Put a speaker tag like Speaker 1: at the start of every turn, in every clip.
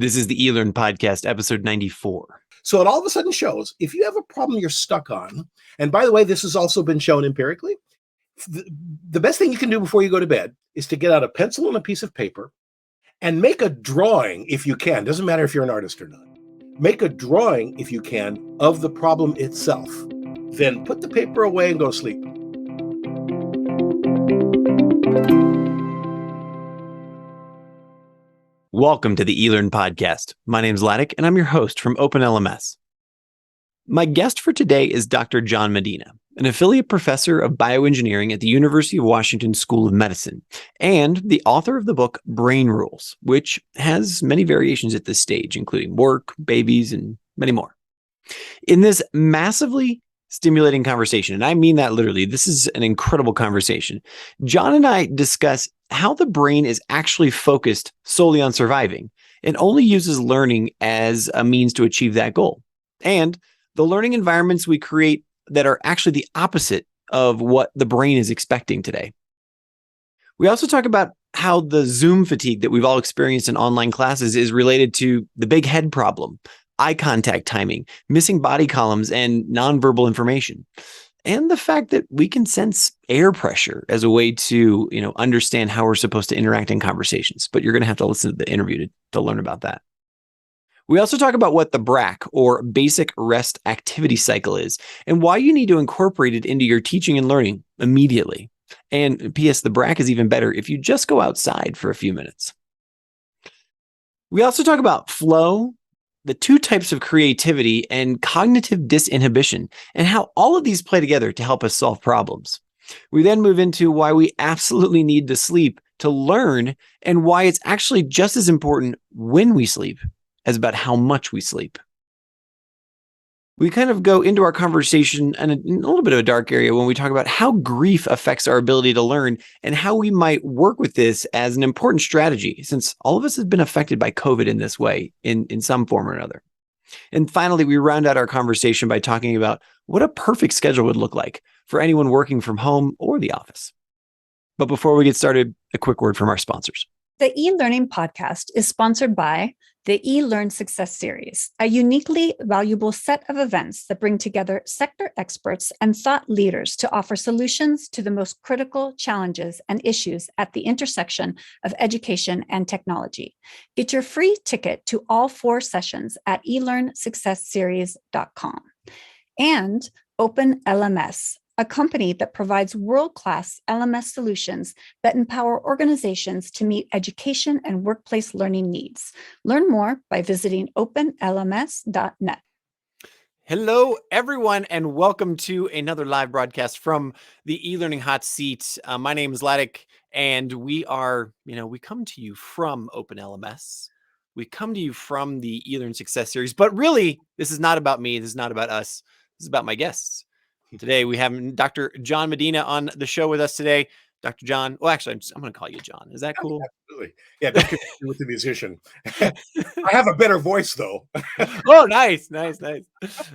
Speaker 1: This is the eLearn Podcast, episode 94.
Speaker 2: So it all of a sudden shows if you have a problem you're stuck on, and by the way, this has also been shown empirically, the best thing you can do before you go to bed is to get out a pencil and a piece of paper and make a drawing if you can. Doesn't matter if you're an artist or not. Make a drawing if you can of the problem itself. Then put the paper away and go to sleep.
Speaker 1: Welcome to the eLearn Podcast. My name is Laddick, and I'm your host from OpenLMS. My guest for today is Dr. John Medina, an affiliate professor of bioengineering at the University of Washington School of Medicine, and the author of the book Brain Rules, which has many variations at this stage, including work, babies, and many more. In this massively stimulating conversation, and I mean that literally, this is an incredible conversation, John and I discuss how the brain is actually focused solely on surviving and only uses learning as a means to achieve that goal. And the learning environments we create that are actually the opposite of what the brain is expecting today. We also talk about how the Zoom fatigue that we've all experienced in online classes is related to the big head problem, eye contact timing, missing body columns, and nonverbal information. And the fact that we can sense air pressure as a way to, understand how we're supposed to interact in conversations. But you're going to have to listen to the interview to learn about that. We also talk about what the BRAC, or Basic Rest Activity Cycle, is and why you need to incorporate it into your teaching and learning immediately. And P.S., the BRAC is even better if you just go outside for a few minutes. We also talk about flow, the two types of creativity, and cognitive disinhibition, and how all of these play together to help us solve problems. We then move into why we absolutely need to sleep to learn, and why it's actually just as important when we sleep as about how much we sleep. We kind of go into our conversation in a little bit of a dark area when we talk about how grief affects our ability to learn and how we might work with this as an important strategy, since all of us have been affected by COVID in this way, in some form or another. And finally, we round out our conversation by talking about what a perfect schedule would look like for anyone working from home or the office. But before we get started, a quick word from our sponsors.
Speaker 3: The eLearning Podcast is sponsored by the eLearn Success Series, a uniquely valuable set of events that bring together sector experts and thought leaders to offer solutions to the most critical challenges and issues at the intersection of education and technology. Get your free ticket to all 4 sessions at elearnsuccessseries.com. And OpenLMS, a company that provides world-class LMS solutions that empower organizations to meet education and workplace learning needs. Learn more by visiting openlms.net.
Speaker 1: Hello, everyone, and welcome to another live broadcast from the eLearning Hot Seat. My name is Laddick, and we are, we come to you from OpenLMS. We come to you from the eLearn Success Series, but really, this is not about me. This is not about us. This is about my guests. Today, we have Dr. John Medina on the show with us today. Dr. John, well, actually, I'm going to call you John. Is that cool?
Speaker 2: Absolutely. Yeah, don't confuse me with the musician. I have a better voice, though.
Speaker 1: Oh, nice.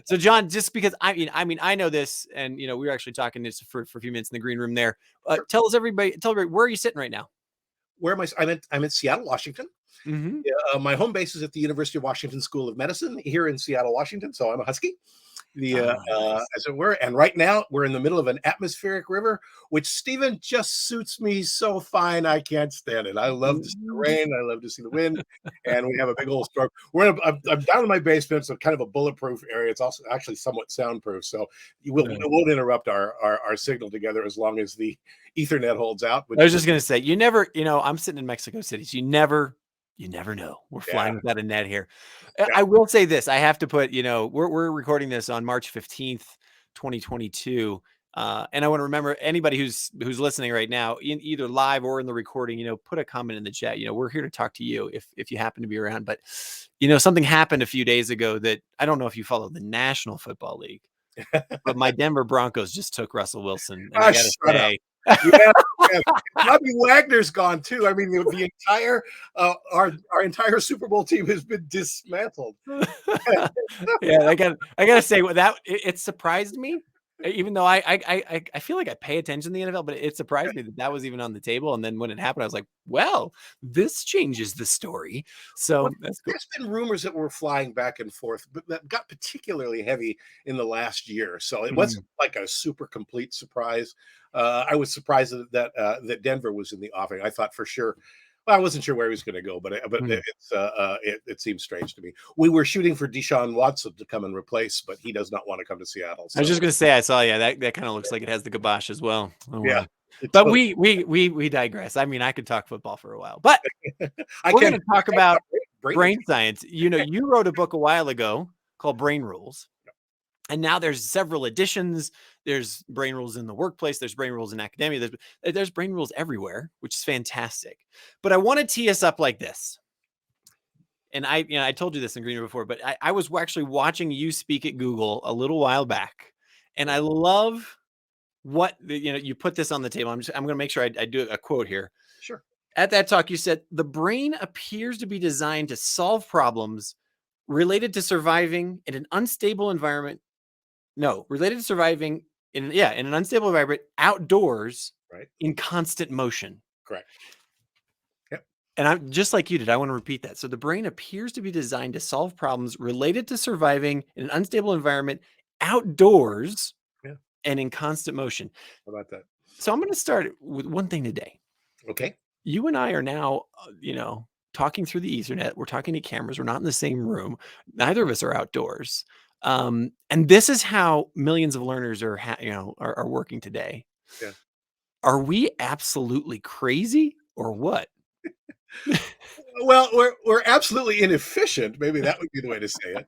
Speaker 1: So, John, just because I know this, and we were actually talking this for a few minutes in the green room there. Tell everybody, where are you sitting right now?
Speaker 2: Where am I? I'm in Seattle, Washington.
Speaker 1: Mm-hmm.
Speaker 2: My home base is at the University of Washington School of Medicine here in Seattle, Washington. So I'm a Husky.
Speaker 1: Nice.
Speaker 2: As it were. And right now we're in the middle of an atmospheric river, which Stephen just suits me so fine. I can't stand it. I love to see the rain. I love to see the wind. And we have a big old stroke. I'm down in my basement, so kind of a bulletproof area. It's also actually somewhat soundproof. So it won't interrupt our signal together as long as the Ethernet holds out.
Speaker 1: I was just going to say, you never, I'm sitting in Mexico City. So you never know. We're flying without a net here. Yeah. I will say this. I have to put, we're recording this on March 15th, 2022. And I want to remember anybody who's listening right now, either live or in the recording, put a comment in the chat. We're here to talk to you if you happen to be around. But, something happened a few days ago that I don't know if you follow the National Football League, but my Denver Broncos just took Russell Wilson. And I got to say,
Speaker 2: Bobby Wagner's gone too. I mean, the entire our entire Super Bowl team has been dismantled.
Speaker 1: Yeah, I gotta say that it surprised me Even though I feel like I pay attention to the NFL, but it surprised me that was even on the table. And then when it happened, I was like, well, this changes the story.
Speaker 2: Well,
Speaker 1: So that's cool.
Speaker 2: there's been rumors that were flying back and forth, but that got particularly heavy in the last year. So it wasn't like a super complete surprise. I was surprised that Denver was in the offing. I thought for sure. Well, I wasn't sure where he was going to go, but it seems strange to me. We were shooting for Deshaun Watson to come and replace, but he does not want to come to Seattle.
Speaker 1: I was just going to say, I saw, that kind of looks like it has the kibosh as well. Oh,
Speaker 2: yeah.
Speaker 1: well. But we digress. I mean, I could talk football for a while, but we're going to talk about brain science. You wrote a book a while ago called Brain Rules. And now there's several editions. There's brain rules in the workplace. There's brain rules in academia. There's brain rules everywhere, which is fantastic. But I want to tee us up like this. And I told you this in Green before, but I was actually watching you speak at Google a little while back. And I love what, you put this on the table. I'm going to make sure I do a quote here.
Speaker 2: Sure.
Speaker 1: At that talk, you said, the brain appears to be designed to solve problems related to surviving in an unstable environment. No, related to surviving in an unstable environment outdoors,
Speaker 2: right,
Speaker 1: in constant motion.
Speaker 2: Correct. Yep.
Speaker 1: And I'm just like you did. I want to repeat that. So the brain appears to be designed to solve problems related to surviving in an unstable environment outdoors, and in constant motion.
Speaker 2: How about that?
Speaker 1: So I'm going to start with one thing today.
Speaker 2: Okay.
Speaker 1: You and I are now, talking through the Ethernet. We're talking to cameras. We're not in the same room. Neither of us are outdoors. And this is how millions of learners are working today.
Speaker 2: Yeah.
Speaker 1: Are we absolutely crazy or what?
Speaker 2: Well, we're absolutely inefficient. Maybe that would be the way to say it.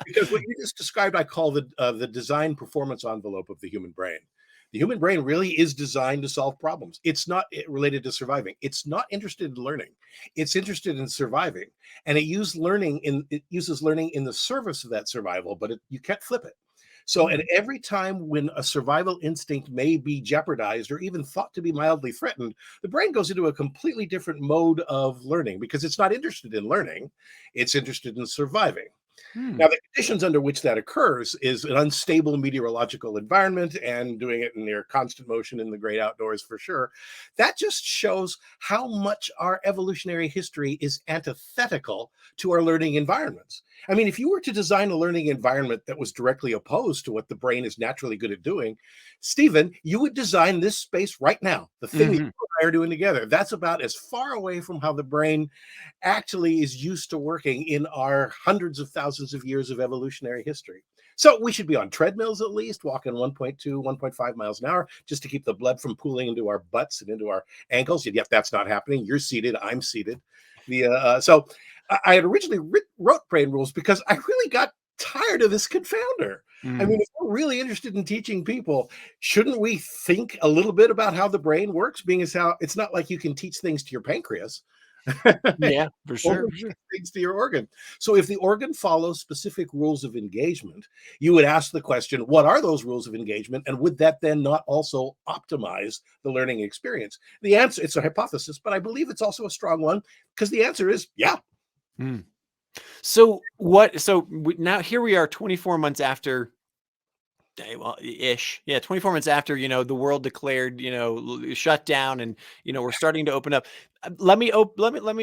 Speaker 2: Because what you just described, I call the design performance envelope of the human brain. The human brain really is designed to solve problems. It's not related to surviving. It's not interested in learning. It's interested in surviving, and it uses learning in the service of that survival. But you can't flip it. So, at every time when a survival instinct may be jeopardized or even thought to be mildly threatened, the brain goes into a completely different mode of learning because it's not interested in learning. It's interested in surviving. Now, the conditions under which that occurs is an unstable meteorological environment and doing it in near constant motion in the great outdoors for sure. That just shows how much our evolutionary history is antithetical to our learning environments. I mean, if you were to design a learning environment that was directly opposed to what the brain is naturally good at doing, Stephen, you would design this space right now, the thing that you and I are doing together. That's about as far away from how the brain actually is used to working in our hundreds of thousands of years of evolutionary history. So we should be on treadmills at least, walking 1.2, 1.5 miles an hour, just to keep the blood from pooling into our butts and into our ankles. Yet that's not happening. You're seated. I'm seated. So I had originally wrote Brain Rules because I really got tired of this confounder. I mean, if we're really interested in teaching people, shouldn't we think a little bit about how the brain works? Being as how it's not like you can teach things to your pancreas.
Speaker 1: Yeah, for sure.
Speaker 2: Things to your organ. So if the organ follows specific rules of engagement, you would ask the question, what are those rules of engagement? And would that then not also optimize the learning experience? The answer, it's a hypothesis, but I believe it's also a strong one because the answer is yeah.
Speaker 1: So now here we are 24 months after, well, 24 months after, the world declared, shut down, and, we're starting to open up. Let me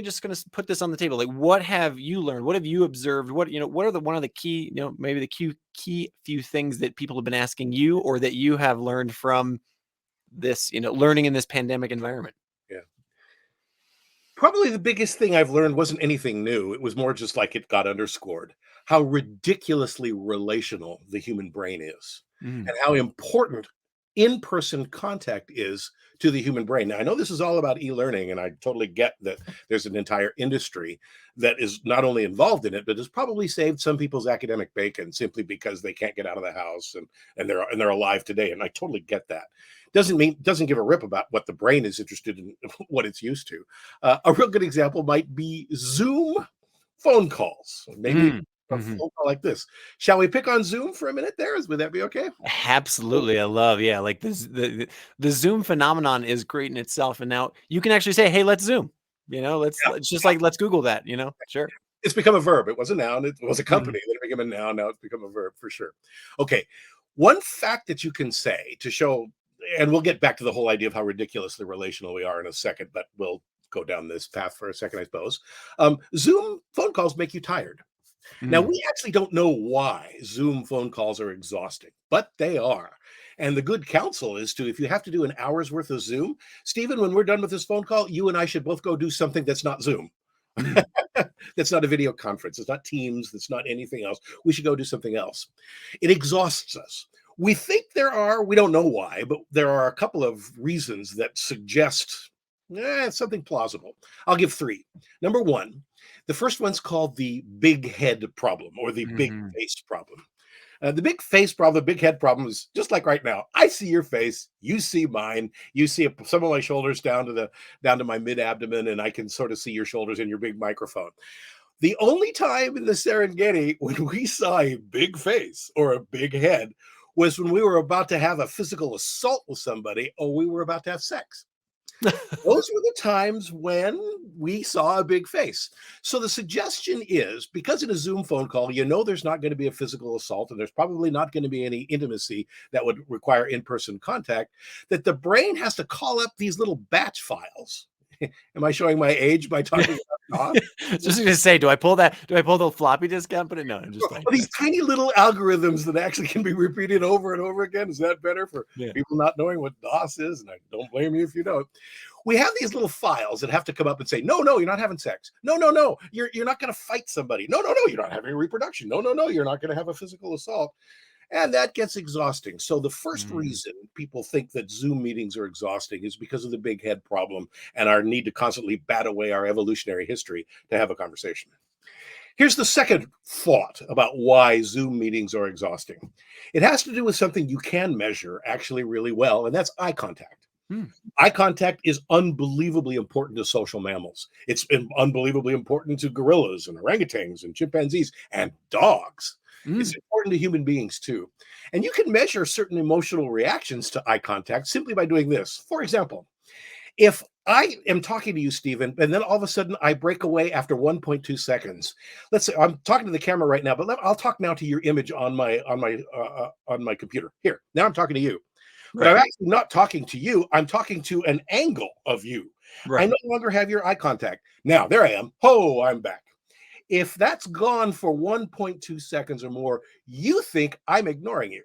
Speaker 1: just going to put this on the table. Like, what have you learned? What have you observed? What are one of the key, maybe the key few things that people have been asking you, or that you have learned from this, learning in this pandemic environment?
Speaker 2: Yeah. Probably the biggest thing I've learned wasn't anything new. It was more just like it got underscored how ridiculously relational the human brain is and how important in-person contact is to the human brain. Now, I know this is all about e-learning, and I totally get that there's an entire industry that is not only involved in it, but has probably saved some people's academic bacon simply because they can't get out of the house and they're alive today. And I totally get that. Doesn't give a rip about what the brain is interested in, what it's used to. A real good example might be Zoom phone calls. Maybe a phone call like this. Shall we pick on Zoom for a minute there? Would that be okay?
Speaker 1: Absolutely. I love, like the Zoom phenomenon is great in itself. And now you can actually say, hey, let's Zoom, let's Google that, sure.
Speaker 2: It's become a verb. It was a noun. It was a company. Then it became a noun. Now it's become a verb for sure. Okay. One fact that you can say to show, and we'll get back to the whole idea of how ridiculously relational we are in a second, but we'll go down this path for a second, I suppose. Zoom phone calls make you tired. Now, we actually don't know why Zoom phone calls are exhausting, but they are. And the good counsel is to, if you have to do an hour's worth of Zoom, Stephen, when we're done with this phone call, you and I should both go do something that's not Zoom. That's not a video conference. It's not Teams. That's not anything else. We should go do something else. It exhausts us. We think we don't know why, but there are a couple of reasons that suggest something plausible. I'll give three. Number one, the first one's called the big head problem or the big face problem. The big face problem, big head problem is just like right now. I see your face, you see mine, you see some of my shoulders down to my mid-abdomen, and I can sort of see your shoulders in your big microphone. The only time in the Serengeti when we saw a big face or a big head was when we were about to have a physical assault with somebody or we were about to have sex. Those were the times when we saw a big face. So the suggestion is, because in a Zoom phone call, there's not going to be a physical assault and there's probably not going to be any intimacy that would require in-person contact, that the brain has to call up these little batch files. Am I showing my age by talking about
Speaker 1: Just going to say, do I pull the floppy disk out? But no, I'm just like
Speaker 2: these tiny little algorithms that actually can be repeated over and over again. Is that better for people not knowing what DOS is? And I don't blame you if you don't. We have these little files that have to come up and say, no, you're not having sex. No, you're not going to fight somebody. No, you're not having reproduction. No, you're not going to have a physical assault. And that gets exhausting. So the first reason people think that Zoom meetings are exhausting is because of the big head problem and our need to constantly bat away our evolutionary history to have a conversation. Here's the second thought about why Zoom meetings are exhausting. It has to do with something you can measure actually really well, and that's eye contact. Eye contact is unbelievably important to social mammals. It's unbelievably important to gorillas and orangutans and chimpanzees and dogs. It's important to human beings too. And you can measure certain emotional reactions to eye contact simply by doing this. For example, if I am talking to you, Stephen, and then all of a sudden I break away after 1.2 seconds. Let's say I'm talking to the camera right now, but I'll talk now to your image on my computer. Here, now I'm talking to you. Right. But I'm actually not talking to you. I'm talking to an angle of you. Right. I no longer have your eye contact. Now, there I am. Oh, I'm back. If that's gone for 1.2 seconds or more, you think I'm ignoring you.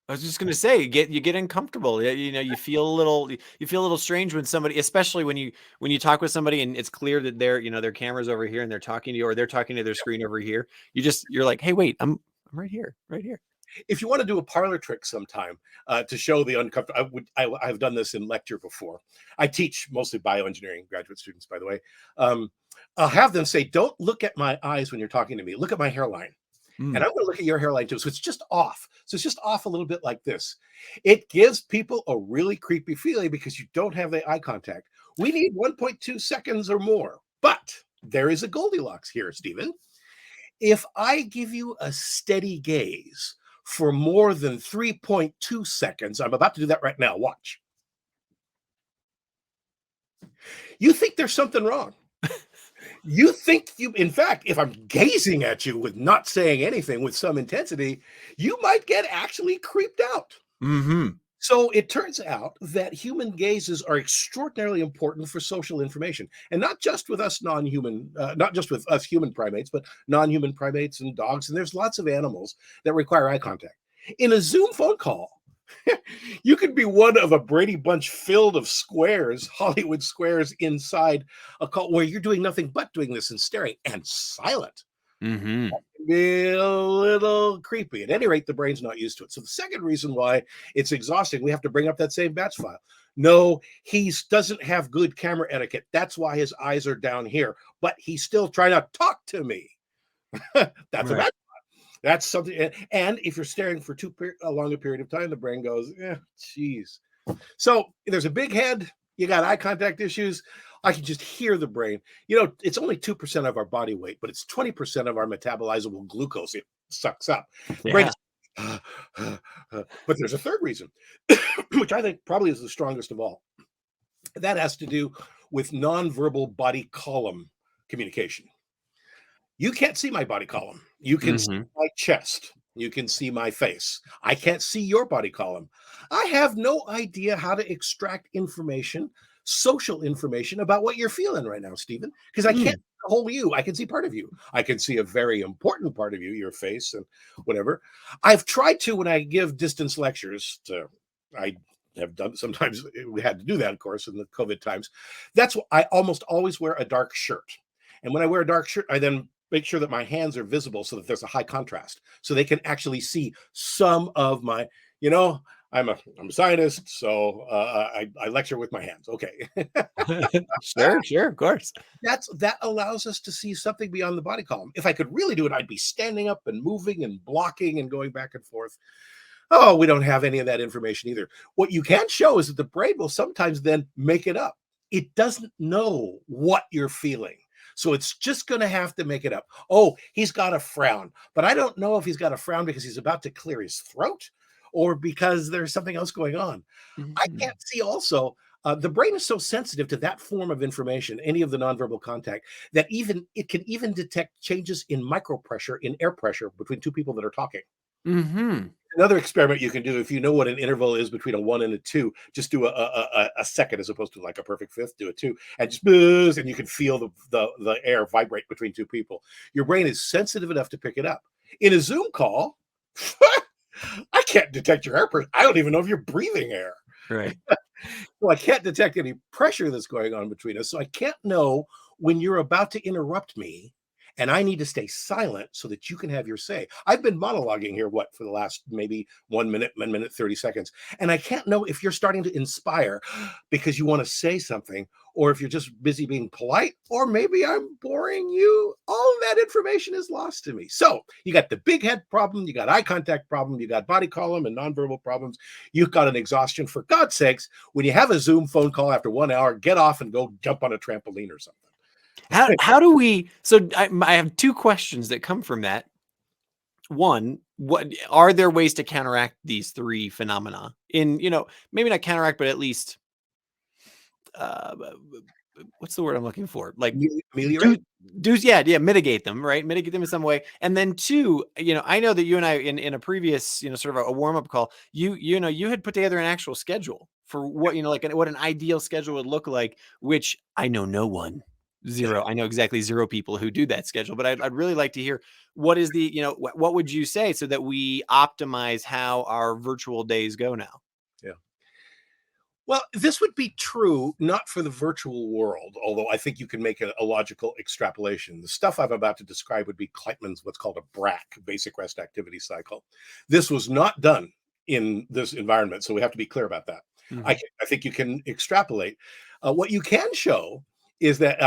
Speaker 1: I was just going to say, you get uncomfortable. You feel a little strange when somebody, especially when you talk with somebody and it's clear that their camera's over here and they're talking to you or they're talking to their screen over here. You're like, hey, wait, I'm right here.
Speaker 2: If you want to do a parlor trick sometime to show the uncomfortable, I've done this in lecture before. I teach mostly bioengineering graduate students, by the way. I'll have them say, don't look at my eyes when you're talking to me. Look at my hairline. And I'm going to look at your hairline too. So it's just off. So it's just off a little bit like this. It gives people a really creepy feeling because you don't have the eye contact. We need 1.2 seconds or more. But there is a Goldilocks here, Stephen. If I give you a steady gaze for more than 3.2 seconds, I'm about to do that right now. Watch. You think there's something wrong. You think in fact, if I'm gazing at you with not saying anything with some intensity, you might get actually creeped out. So it turns out that human gazes are extraordinarily important for social information, and not just with us not just with us human primates, but non-human primates and dogs. And there's lots of animals that require eye contact. In a Zoom phone call, you could be one of a Brady Bunch filled of squares, Hollywood squares inside a call where you're doing nothing but doing this and staring and silent. That can be a little creepy. At any rate, the brain's not used to it. So the second reason why it's exhausting, we have to bring up that same batch file. No, he doesn't have good camera etiquette. That's why his eyes are down here, but he's still trying to talk to me. That's a batch. That's something. And if you're staring for too long a period of time, the brain goes, geez. So there's a big head. You got eye contact issues. I can just hear the brain. It's only 2% of our body weight, but it's 20% of our metabolizable glucose it sucks up. Yeah. But there's a third reason, which I think probably is the strongest of all. That has to do with nonverbal body column communication. You can't see my body column. You can see my chest. You can see my face. I can't see your body column. I have no idea how to extract information, social information about what you're feeling right now, Stephen, because I can't
Speaker 1: Mm.
Speaker 2: see the whole you. I can see part of you. I can see a very important part of you, your face and whatever. I've tried to, when I give distance lectures I have done, sometimes we had to do that, of course, in the COVID times. That's why I almost always wear a dark shirt. And when I wear a dark shirt, I then make sure that my hands are visible so that there's a high contrast, so they can actually see some of my, you know, I'm a scientist, so I lecture with my hands. Okay.
Speaker 1: Sure, of course.
Speaker 2: That allows us to see something beyond the body column. If I could really do it, I'd be standing up and moving and blocking and going back and forth. Oh, we don't have any of that information either. What you can show is that the brain will sometimes then make it up. It doesn't know what you're feeling. So it's just going to have to make it up. Oh, he's got a frown, but I don't know if he's got a frown because he's about to clear his throat or because there's something else going on. I
Speaker 1: Mhm.
Speaker 2: can't see also. The brain is so sensitive to that form of information, any of the nonverbal contact, that even it can even detect changes in micropressure, in air pressure between two people that are talking.
Speaker 1: Mhm.
Speaker 2: Another experiment you can do, if you know what an interval is between a 1 and a 2, just do a second as opposed to like a perfect fifth, do a 2, and just buzz, and you can feel the air vibrate between two people. Your brain is sensitive enough to pick it up. In a Zoom call, I can't detect your air pressure. I don't even know if you're breathing air.
Speaker 1: Right.
Speaker 2: So I can't detect any pressure that's going on between us. So I can't know when you're about to interrupt me and I need to stay silent so that you can have your say. I've been monologuing here, what, for the last maybe 1 minute, 30 seconds. And I can't know if you're starting to inspire because you want to say something, or if you're just busy being polite, or maybe I'm boring you. All of that information is lost to me. So you got the big head problem, you got eye contact problem, you got body column and nonverbal problems. You've got an exhaustion. For God's sakes, when you have a Zoom phone call after 1 hour, get off and go jump on a trampoline or something.
Speaker 1: How do we? So I have two questions that come from that. One, what are there ways to counteract these three phenomena? In maybe not counteract, but at least uh, what's the word I'm looking for? Like do
Speaker 2: Ameliorate?
Speaker 1: mitigate them, right? Mitigate them in some way. And then two, I know that you and I in a previous, sort of a warm-up call, you had put together an actual schedule for what, like what an ideal schedule would look like, which I know no one. Zero. I know exactly zero people who do that schedule, but I'd really like to hear what is the, what would you say so that we optimize how our virtual days go now?
Speaker 2: Yeah. Well, this would be true not for the virtual world, although I think you can make a logical extrapolation. The stuff I'm about to describe would be Kleitman's what's called a BRAC, basic rest activity cycle. This was not done in this environment, so we have to be clear about that.
Speaker 1: Mhm.
Speaker 2: I think you can extrapolate. What you can show is that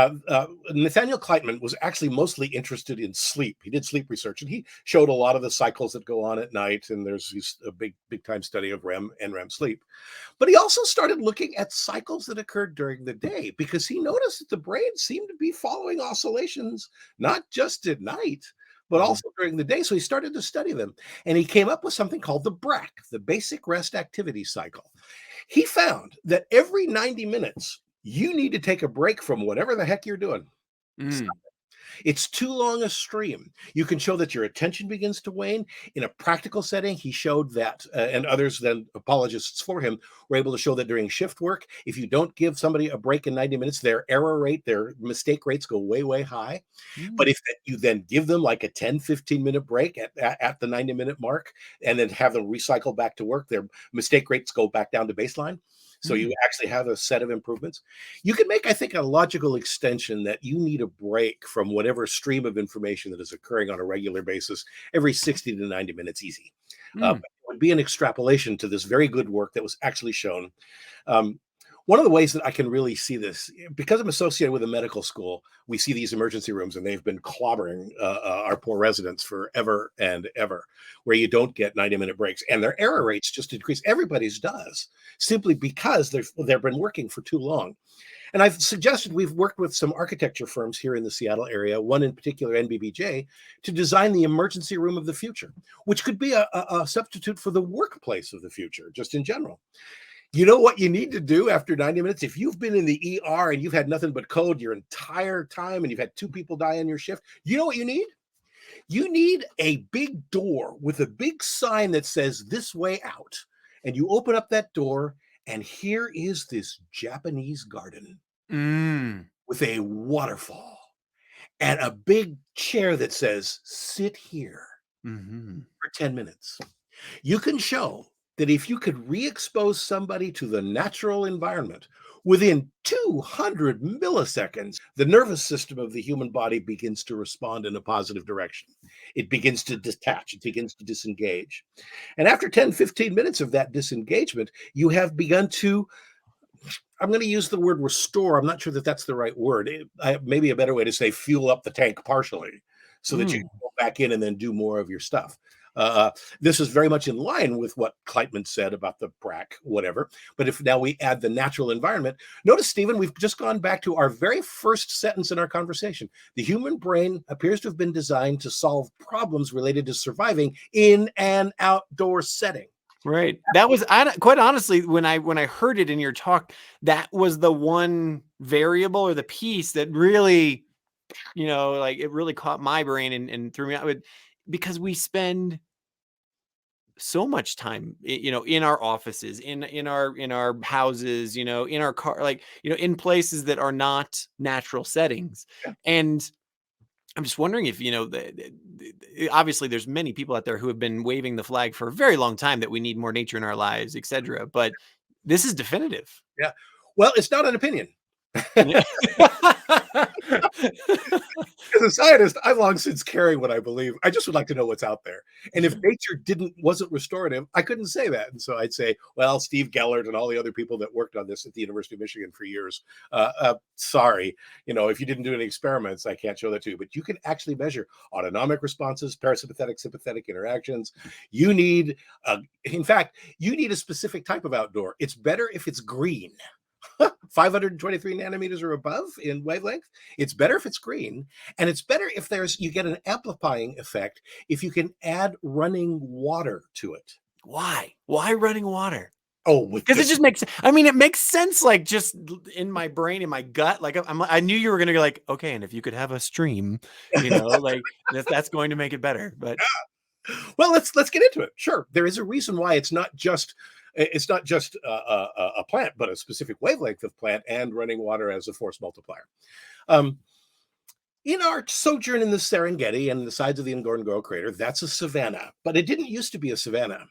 Speaker 2: Nathaniel Kleitman was actually mostly interested in sleep. He did sleep research, and he showed a lot of the cycles that go on at night. And there's a big time study of REM and REM sleep. But he also started looking at cycles that occurred during the day because he noticed that the brain seemed to be following oscillations, not just at night, but
Speaker 1: Mhm.
Speaker 2: also during the day. So he started to study them. And he came up with something called the BRAC, the basic rest activity cycle. He found that every 90 minutes, you need to take a break from whatever the heck you're doing.
Speaker 1: Mm.
Speaker 2: It's too long a stream. You can show that your attention begins to wane. In a practical setting, he showed that, and others then apologists for him were able to show that during shift work, if you don't give somebody a break in 90 minutes, their error rate, their mistake rates go way, way high. But
Speaker 1: Mm.
Speaker 2: if you then give them like a 10, 15-minute break at the 90-minute mark and then have them recycle back to work, their mistake rates go back down to baseline. So you
Speaker 1: Mm.
Speaker 2: actually have a set of improvements. You can make, I think, a logical extension that you need a break from whatever stream of information that is occurring on a regular basis every 60 to 90 minutes easy.
Speaker 1: Mm.
Speaker 2: It would be an extrapolation to this very good work that was actually shown. Um, one of the ways that I can really see this, because I'm associated with a medical school, we see these emergency rooms and they've been clobbering our poor residents forever and ever, where you don't get 90-minute breaks. And their error rates just increase. Everybody's does, simply because they've been working for too long. And I've suggested we've worked with some architecture firms here in the Seattle area, one in particular, NBBJ, to design the emergency room of the future, which could be a substitute for the workplace of the future, just in general. You know what you need to do after 90 minutes? If you've been in the ER and you've had nothing but code your entire time and you've had two people die on your shift, you know what you need? You need a big door with a big sign that says "This way out." And you open up that door, and here is this Japanese garden
Speaker 1: Mm.
Speaker 2: with a waterfall and a big chair that says "Sit here
Speaker 1: Hmm.
Speaker 2: for 10 minutes." You can show that if you could re-expose somebody to the natural environment within 200 milliseconds, the nervous system of the human body begins to respond in a positive direction. It begins to detach, it begins to disengage. And after 10, 15 minutes of that disengagement, you have begun to, I'm going to use the word restore. I'm not sure that that's the right word. Maybe a better way to say fuel up the tank partially so that you
Speaker 1: Mm.
Speaker 2: can go back in and then do more of your stuff. This is very much in line with what Kleitman said about the BRAC, whatever. But if now we add the natural environment, notice, Stephen, we've just gone back to our very first sentence in our conversation. The human brain appears to have been designed to solve problems related to surviving in an outdoor setting.
Speaker 1: Right. That was, quite honestly, when I heard it in your talk, that was the one variable or the piece that really, like it really caught my brain and threw me out because we spend so much time, in our offices, in our houses, in our car, like, in places that are not natural settings.
Speaker 2: Yeah.
Speaker 1: And I'm just wondering if, obviously there's many people out there who have been waving the flag for a very long time that we need more nature in our lives, etc. But this is definitive.
Speaker 2: Yeah. Well, it's not an opinion.
Speaker 1: Yeah.
Speaker 2: As a scientist, I've long since carried what I believe. I just would like to know what's out there. And if nature wasn't restorative, I couldn't say that. And so I'd say, well, Steve Gellert and all the other people that worked on this at the University of Michigan for years, sorry, if you didn't do any experiments, I can't show that to you. But you can actually measure autonomic responses, parasympathetic, sympathetic interactions. You need, in fact, you need a specific type of outdoor. It's better if it's green. 523 nanometers or above in wavelength. It's better if it's green, and it's better if you get an amplifying effect if you can add running water to it.
Speaker 1: Why running water?
Speaker 2: Oh,
Speaker 1: because it just makes, it makes sense, like just in my brain, in my gut. Like I knew you were going to go like, okay, and if you could have a stream, like that's going to make it better. But
Speaker 2: well, let's get into it. Sure, there is a reason why it's not just a plant, but a specific wavelength of plant and running water as a force multiplier. In our sojourn in the Serengeti and the sides of the Ngorongoro crater, that's a savanna, but it didn't used to be a savanna.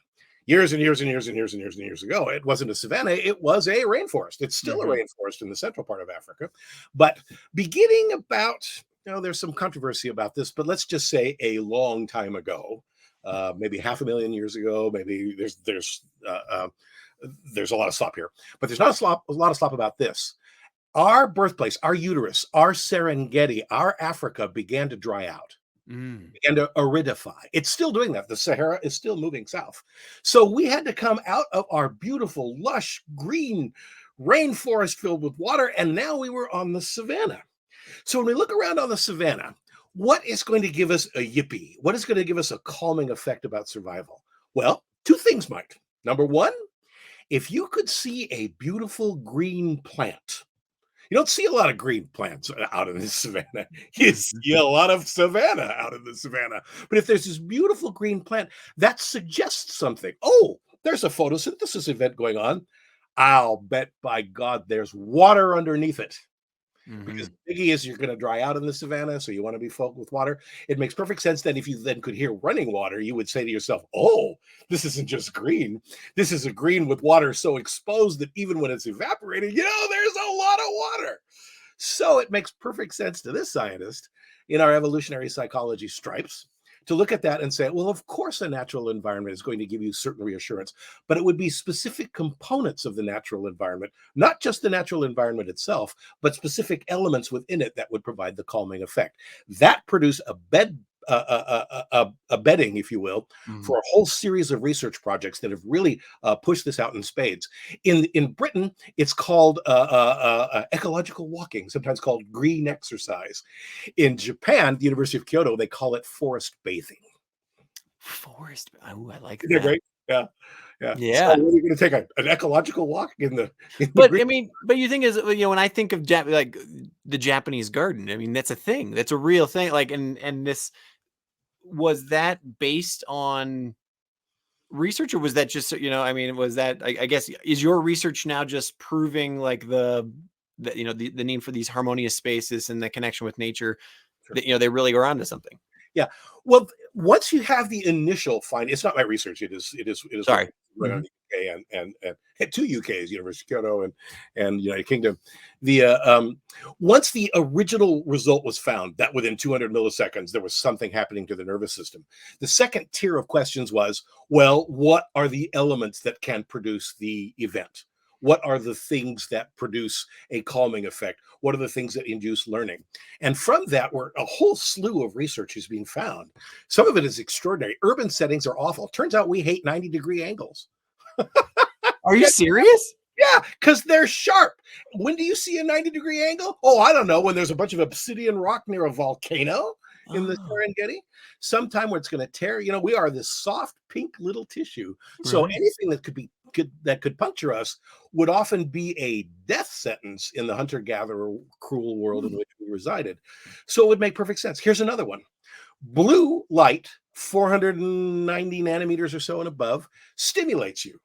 Speaker 2: Years and years and years and years and years and years ago, it wasn't a savanna, it was a rainforest. It's still a rainforest in the central part of Africa. But beginning about, there's some controversy about this, but let's just say a long time ago, maybe 500,000 years ago, maybe there's a lot of slop here, but there's not a lot of slop about this. Our birthplace, our uterus, our Serengeti, our Africa began to dry out, began to aridify. It's still doing that. The Sahara is still moving south. So we had to come out of our beautiful, lush, green rainforest filled with water, and now we were on the savanna. So when we look around on the savanna, what is going to give us a yippee? What is going to give us a calming effect about survival? Well, two things might. Number one, if you could see a beautiful green plant. You don't see a lot of green plants out in the savanna. You see a lot of savanna out in the savanna. But if there's this beautiful green plant, that suggests something. Oh, there's a photosynthesis event going on. I'll bet by God there's water underneath it. Because the biggie is you're going to dry out in the savanna, so you want to be filled with water. It makes perfect sense that if you then could hear running water, you would say to yourself, oh, this isn't just green. This is a green with water so exposed that even when it's evaporating, there's a lot of water. So it makes perfect sense to this scientist in our evolutionary psychology stripes to look at that and say, well, of course, a natural environment is going to give you certain reassurance, but it would be specific components of the natural environment, not just the natural environment itself, but specific elements within it that would provide the calming effect. That produced a bedding, if you will, for a whole series of research projects that have really pushed this out in spades. In Britain, it's called ecological walking, sometimes called green exercise. In Japan, the University of Kyoto, they call it forest bathing.
Speaker 1: Forest, oh, I like
Speaker 2: Isn't that
Speaker 1: that.
Speaker 2: great? Yeah. So what are you going to take an ecological walk in the?
Speaker 1: But but you think is when I think of like the Japanese garden, that's a thing, that's a real thing. Like and this. was that based on research, or was that just, I mean, was that, I guess, is your research now just proving like the need for these harmonious spaces and the connection with nature,
Speaker 2: Sure.
Speaker 1: that, they really are onto something?
Speaker 2: Yeah. Well, once you have the initial find, it's not my research. It is
Speaker 1: Sorry.
Speaker 2: right on the UK and two UKs, University of Kyoto and United Kingdom. The once the original result was found, that within 200 milliseconds there was something happening to the nervous system. The second tier of questions was, well, what are the elements that can produce the event? What are the things that produce a calming effect? What are the things that induce learning? And from that, where a whole slew of research is being found. Some of it is extraordinary. Urban settings are awful. Turns out we hate 90-degree angles.
Speaker 1: Are you serious?
Speaker 2: Yeah, because they're sharp. When do you see a 90-degree angle? Oh, I don't know. When there's a bunch of obsidian rock near a volcano in the Serengeti, sometime where it's going to tear. We are this soft pink little tissue. So anything that could puncture us would often be a death sentence in the hunter-gatherer cruel world in which we resided. So it would make perfect sense. Here's another one. Blue light, 490 nanometers or so and above, stimulates you.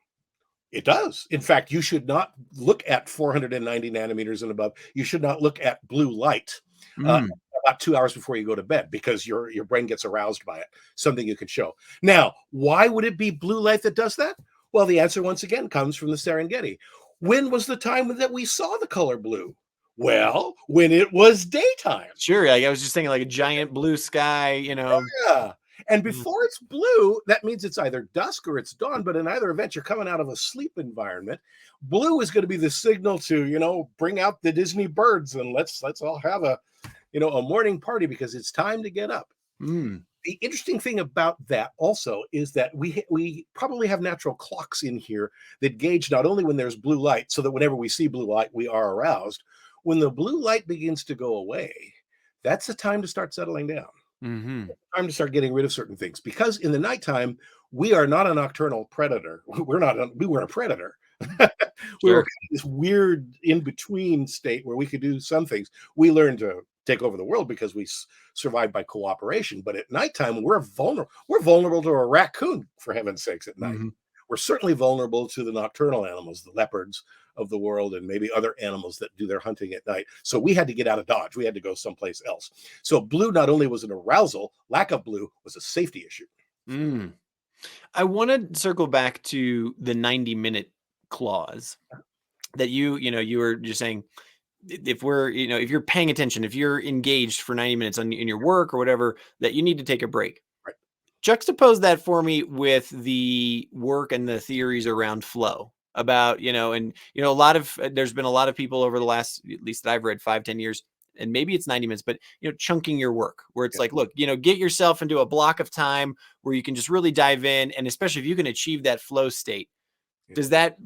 Speaker 2: It does. In fact, you should not look at 490 nanometers and above. You should not look at blue light about 2 hours before you go to bed, because your brain gets aroused by it. Something you can show. Now, why would it be blue light that does that? Well, the answer once again comes from the Serengeti. When was the time that we saw the color blue? Well, when it was daytime.
Speaker 1: Sure. I was just thinking like a giant blue sky,
Speaker 2: Yeah. And before it's blue, that means it's either dusk or it's dawn. But in either event, you're coming out of a sleep environment. Blue is going to be the signal to, bring out the Disney birds and let's all have a morning party, because it's time to get up. The interesting thing about that also is that we probably have natural clocks in here that gauge not only when there's blue light, so that whenever we see blue light, we are aroused. When the blue light begins to go away, that's the time to start settling down. Time to start getting rid of certain things, because in the nighttime we are not a nocturnal predator. We were a predator. We were this weird in between state where we could do some things. We learned to take over the world because we survived by cooperation. But at nighttime, we're vulnerable. We're vulnerable to a raccoon, for heaven's sakes, at night. We're certainly vulnerable to the nocturnal animals, the leopards of the world, and maybe other animals that do their hunting at night. So we had to get out of Dodge. We had to go someplace else. So blue not only was an arousal, lack of blue was a safety issue.
Speaker 1: I want to circle back to the 90-minute clause that you were just saying. If you're paying attention, if you're engaged for 90 minutes in your work or whatever, that you need to take a break.
Speaker 2: Right.
Speaker 1: Juxtapose that for me with the work and the theories around flow. About, there's been a lot of people over the last, at least that I've read, 5-10 years, and maybe it's 90 minutes, but, chunking your work where it's like, look, get yourself into a block of time where you can just really dive in. And especially if you can achieve that flow state, does that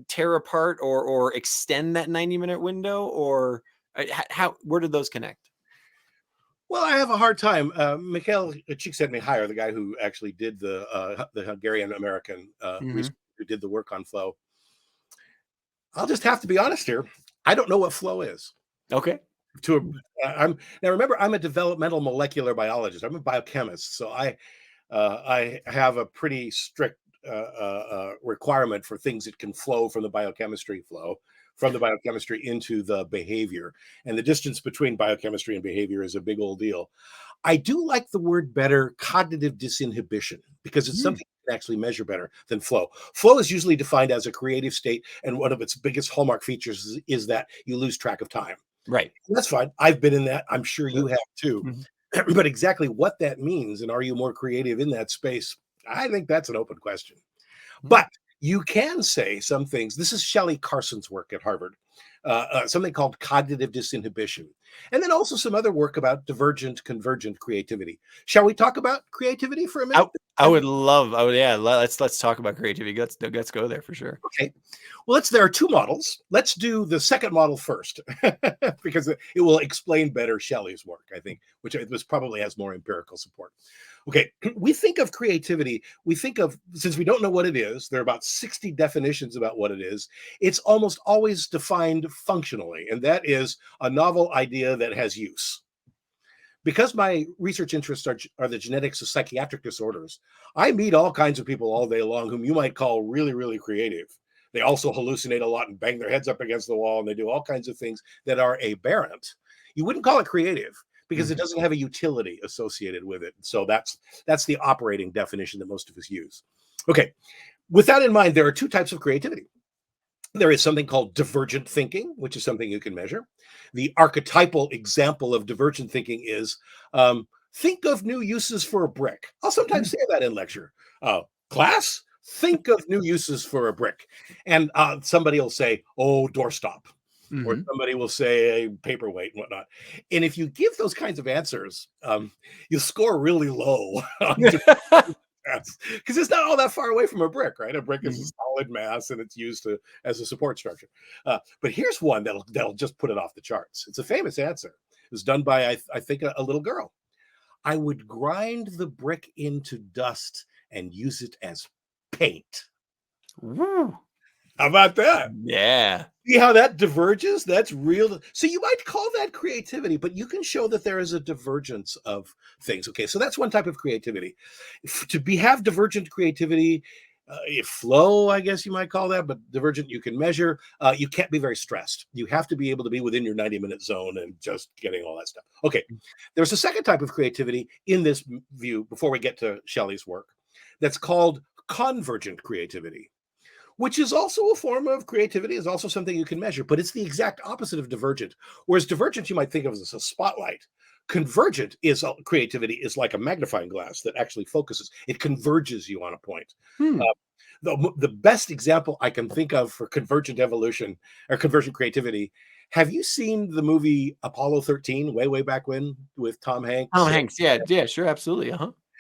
Speaker 1: tear apart or extend that 90-minute window, or where did those connect?
Speaker 2: Well, I have a hard time. Mikhail Csikszentmihalyi, the guy who actually did the Hungarian American research, who did the work on flow. I'll just have to be honest here. I don't know what flow is.
Speaker 1: Okay.
Speaker 2: Now remember, I'm a developmental molecular biologist. I'm a biochemist, so I have a pretty strict requirement for things that can flow from the biochemistry into the behavior. And the distance between biochemistry and behavior is a big old deal. I do like the word better, cognitive disinhibition, because it's something you can actually measure better than flow. Flow is usually defined as a creative state, and one of its biggest hallmark features is that you lose track of time.
Speaker 1: Right.
Speaker 2: And that's fine. I've been in that. I'm sure you have too. But exactly what that means, and are you more creative in that space? I think that's an open question. But you can say some things. This is Shelley Carson's work at Harvard, something called cognitive disinhibition. And then also some other work about divergent, convergent creativity. Shall we talk about creativity for a minute?
Speaker 1: Let's talk about creativity. Let's go there for sure.
Speaker 2: Okay. Well, there are two models. Let's do the second model first, because it will explain better Shelley's work, I think, which probably has more empirical support. Okay, we think of creativity, since we don't know what it is, there are about 60 definitions about what it is. It's almost always defined functionally, and that is a novel idea that has use. because my research interests are the genetics of psychiatric disorders, I meet all kinds of people all day long whom you might call really, really creative. They also hallucinate a lot and bang their heads up against the wall, and they do all kinds of things that are aberrant. You wouldn't call it creative because it doesn't have a utility associated with it. So that's the operating definition that most of us use. Okay, with that in mind, there are two types of creativity. There is something called divergent thinking, which is something you can measure. The archetypal example of divergent thinking is think of new uses for a brick. I'll sometimes say that in lecture. Class, think of new uses for a brick. And somebody will say, oh, doorstop. Or somebody will say a paperweight and whatnot. And if you give those kinds of answers, you score really low. Because it's not all that far away from a brick, right? A brick is a solid mass and it's used as a support structure. But here's one that'll just put it off the charts. It's a famous answer. It was done by, I think, a little girl. I would grind the brick into dust and use it as paint.
Speaker 1: Woo.
Speaker 2: How about that?
Speaker 1: Yeah.
Speaker 2: See how that diverges? That's real. So you might call that creativity, but you can show that there is a divergence of things. Okay, so that's one type of creativity. Have divergent creativity, flow, I guess you might call that, but divergent you can measure. You can't be very stressed. You have to be able to be within your 90-minute zone and just getting all that stuff. Okay, there's a second type of creativity in this view before we get to Shelley's work that's called convergent creativity, which is also a form of creativity, is also something you can measure, but it's the exact opposite of divergent. Whereas divergent you might think of as a spotlight. Convergent creativity is like a magnifying glass that actually focuses. It converges you on a point. The best example I can think of for convergent evolution or convergent creativity, have you seen the movie Apollo 13 way back when with Tom Hanks?
Speaker 1: Tom Hanks, yeah, sure, absolutely.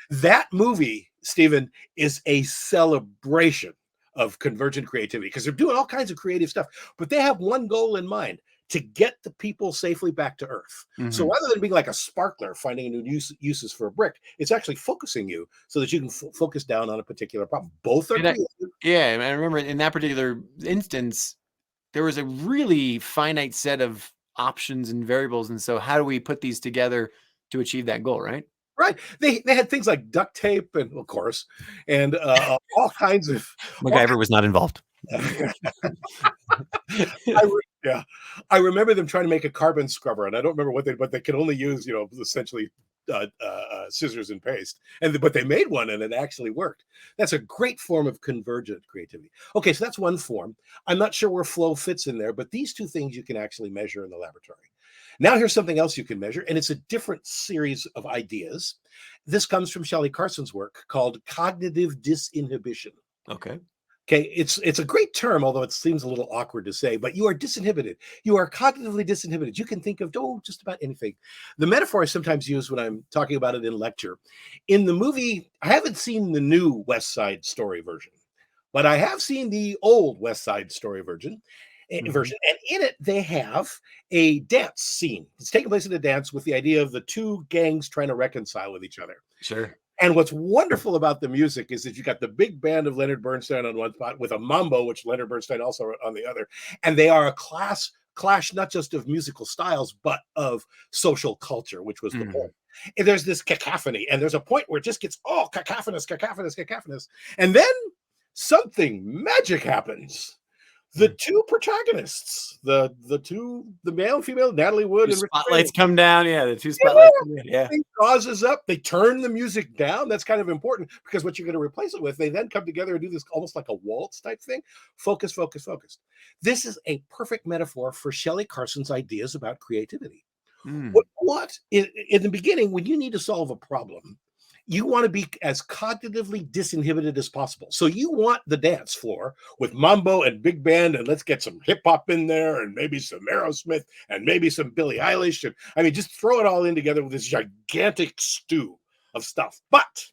Speaker 2: That movie, Stephen, is a celebration of convergent creativity because they're doing all kinds of creative stuff, but they have one goal in mind: to get the people safely back to Earth. So rather than being like a sparkler finding new uses for a brick, it's actually focusing you so that you can focus down on a particular problem. Both are creative.
Speaker 1: Yeah, I remember in that particular instance, there was a really finite set of options and variables, and so how do we put these together to achieve that goal, right?
Speaker 2: Right. They had things like duct tape and, of course, and all kinds of.
Speaker 1: MacGyver was not involved.
Speaker 2: I remember them trying to make a carbon scrubber, and I don't remember but they could only use, essentially scissors and paste. But they made one, and it actually worked. That's a great form of convergent creativity. Okay, so that's one form. I'm not sure where flow fits in there, but these two things you can actually measure in the laboratory. Now here's something else you can measure, and it's a different series of ideas. This comes from Shelley Carson's work called cognitive disinhibition.
Speaker 1: Okay,
Speaker 2: it's a great term, although it seems a little awkward to say, but you are disinhibited. You are cognitively disinhibited. You can think of just about anything. The metaphor I sometimes use when I'm talking about it in lecture. In the movie, I haven't seen the new West Side Story version, but I have seen the old West Side Story version. And in it they have a dance scene. It's taking place in a dance with the idea of the two gangs trying to reconcile with each other.
Speaker 1: Sure.
Speaker 2: And what's wonderful about the music is that you got the big band of Leonard Bernstein on one spot with a mambo, which Leonard Bernstein also wrote, on the other, and they are a clash not just of musical styles but of social culture, which was the point. And there's this cacophony, and there's a point where it just gets all cacophonous, and then something magic happens. The two protagonists, the male and female, Natalie Wood and
Speaker 1: spotlights come down. Yeah, the two spotlights come in. Yeah.
Speaker 2: Causes up. They turn the music down. That's kind of important because what you're going to replace it with, they then come together and do this almost like a waltz type thing. Focus. This is a perfect metaphor for Shelley Carson's ideas about creativity. What in the beginning, when you need to solve a problem, you want to be as cognitively disinhibited as possible. So you want the dance floor with mambo and big band, and let's get some hip hop in there, and maybe some Aerosmith, and maybe some Billie Eilish. And I mean, just throw it all in together with this gigantic stew of stuff. But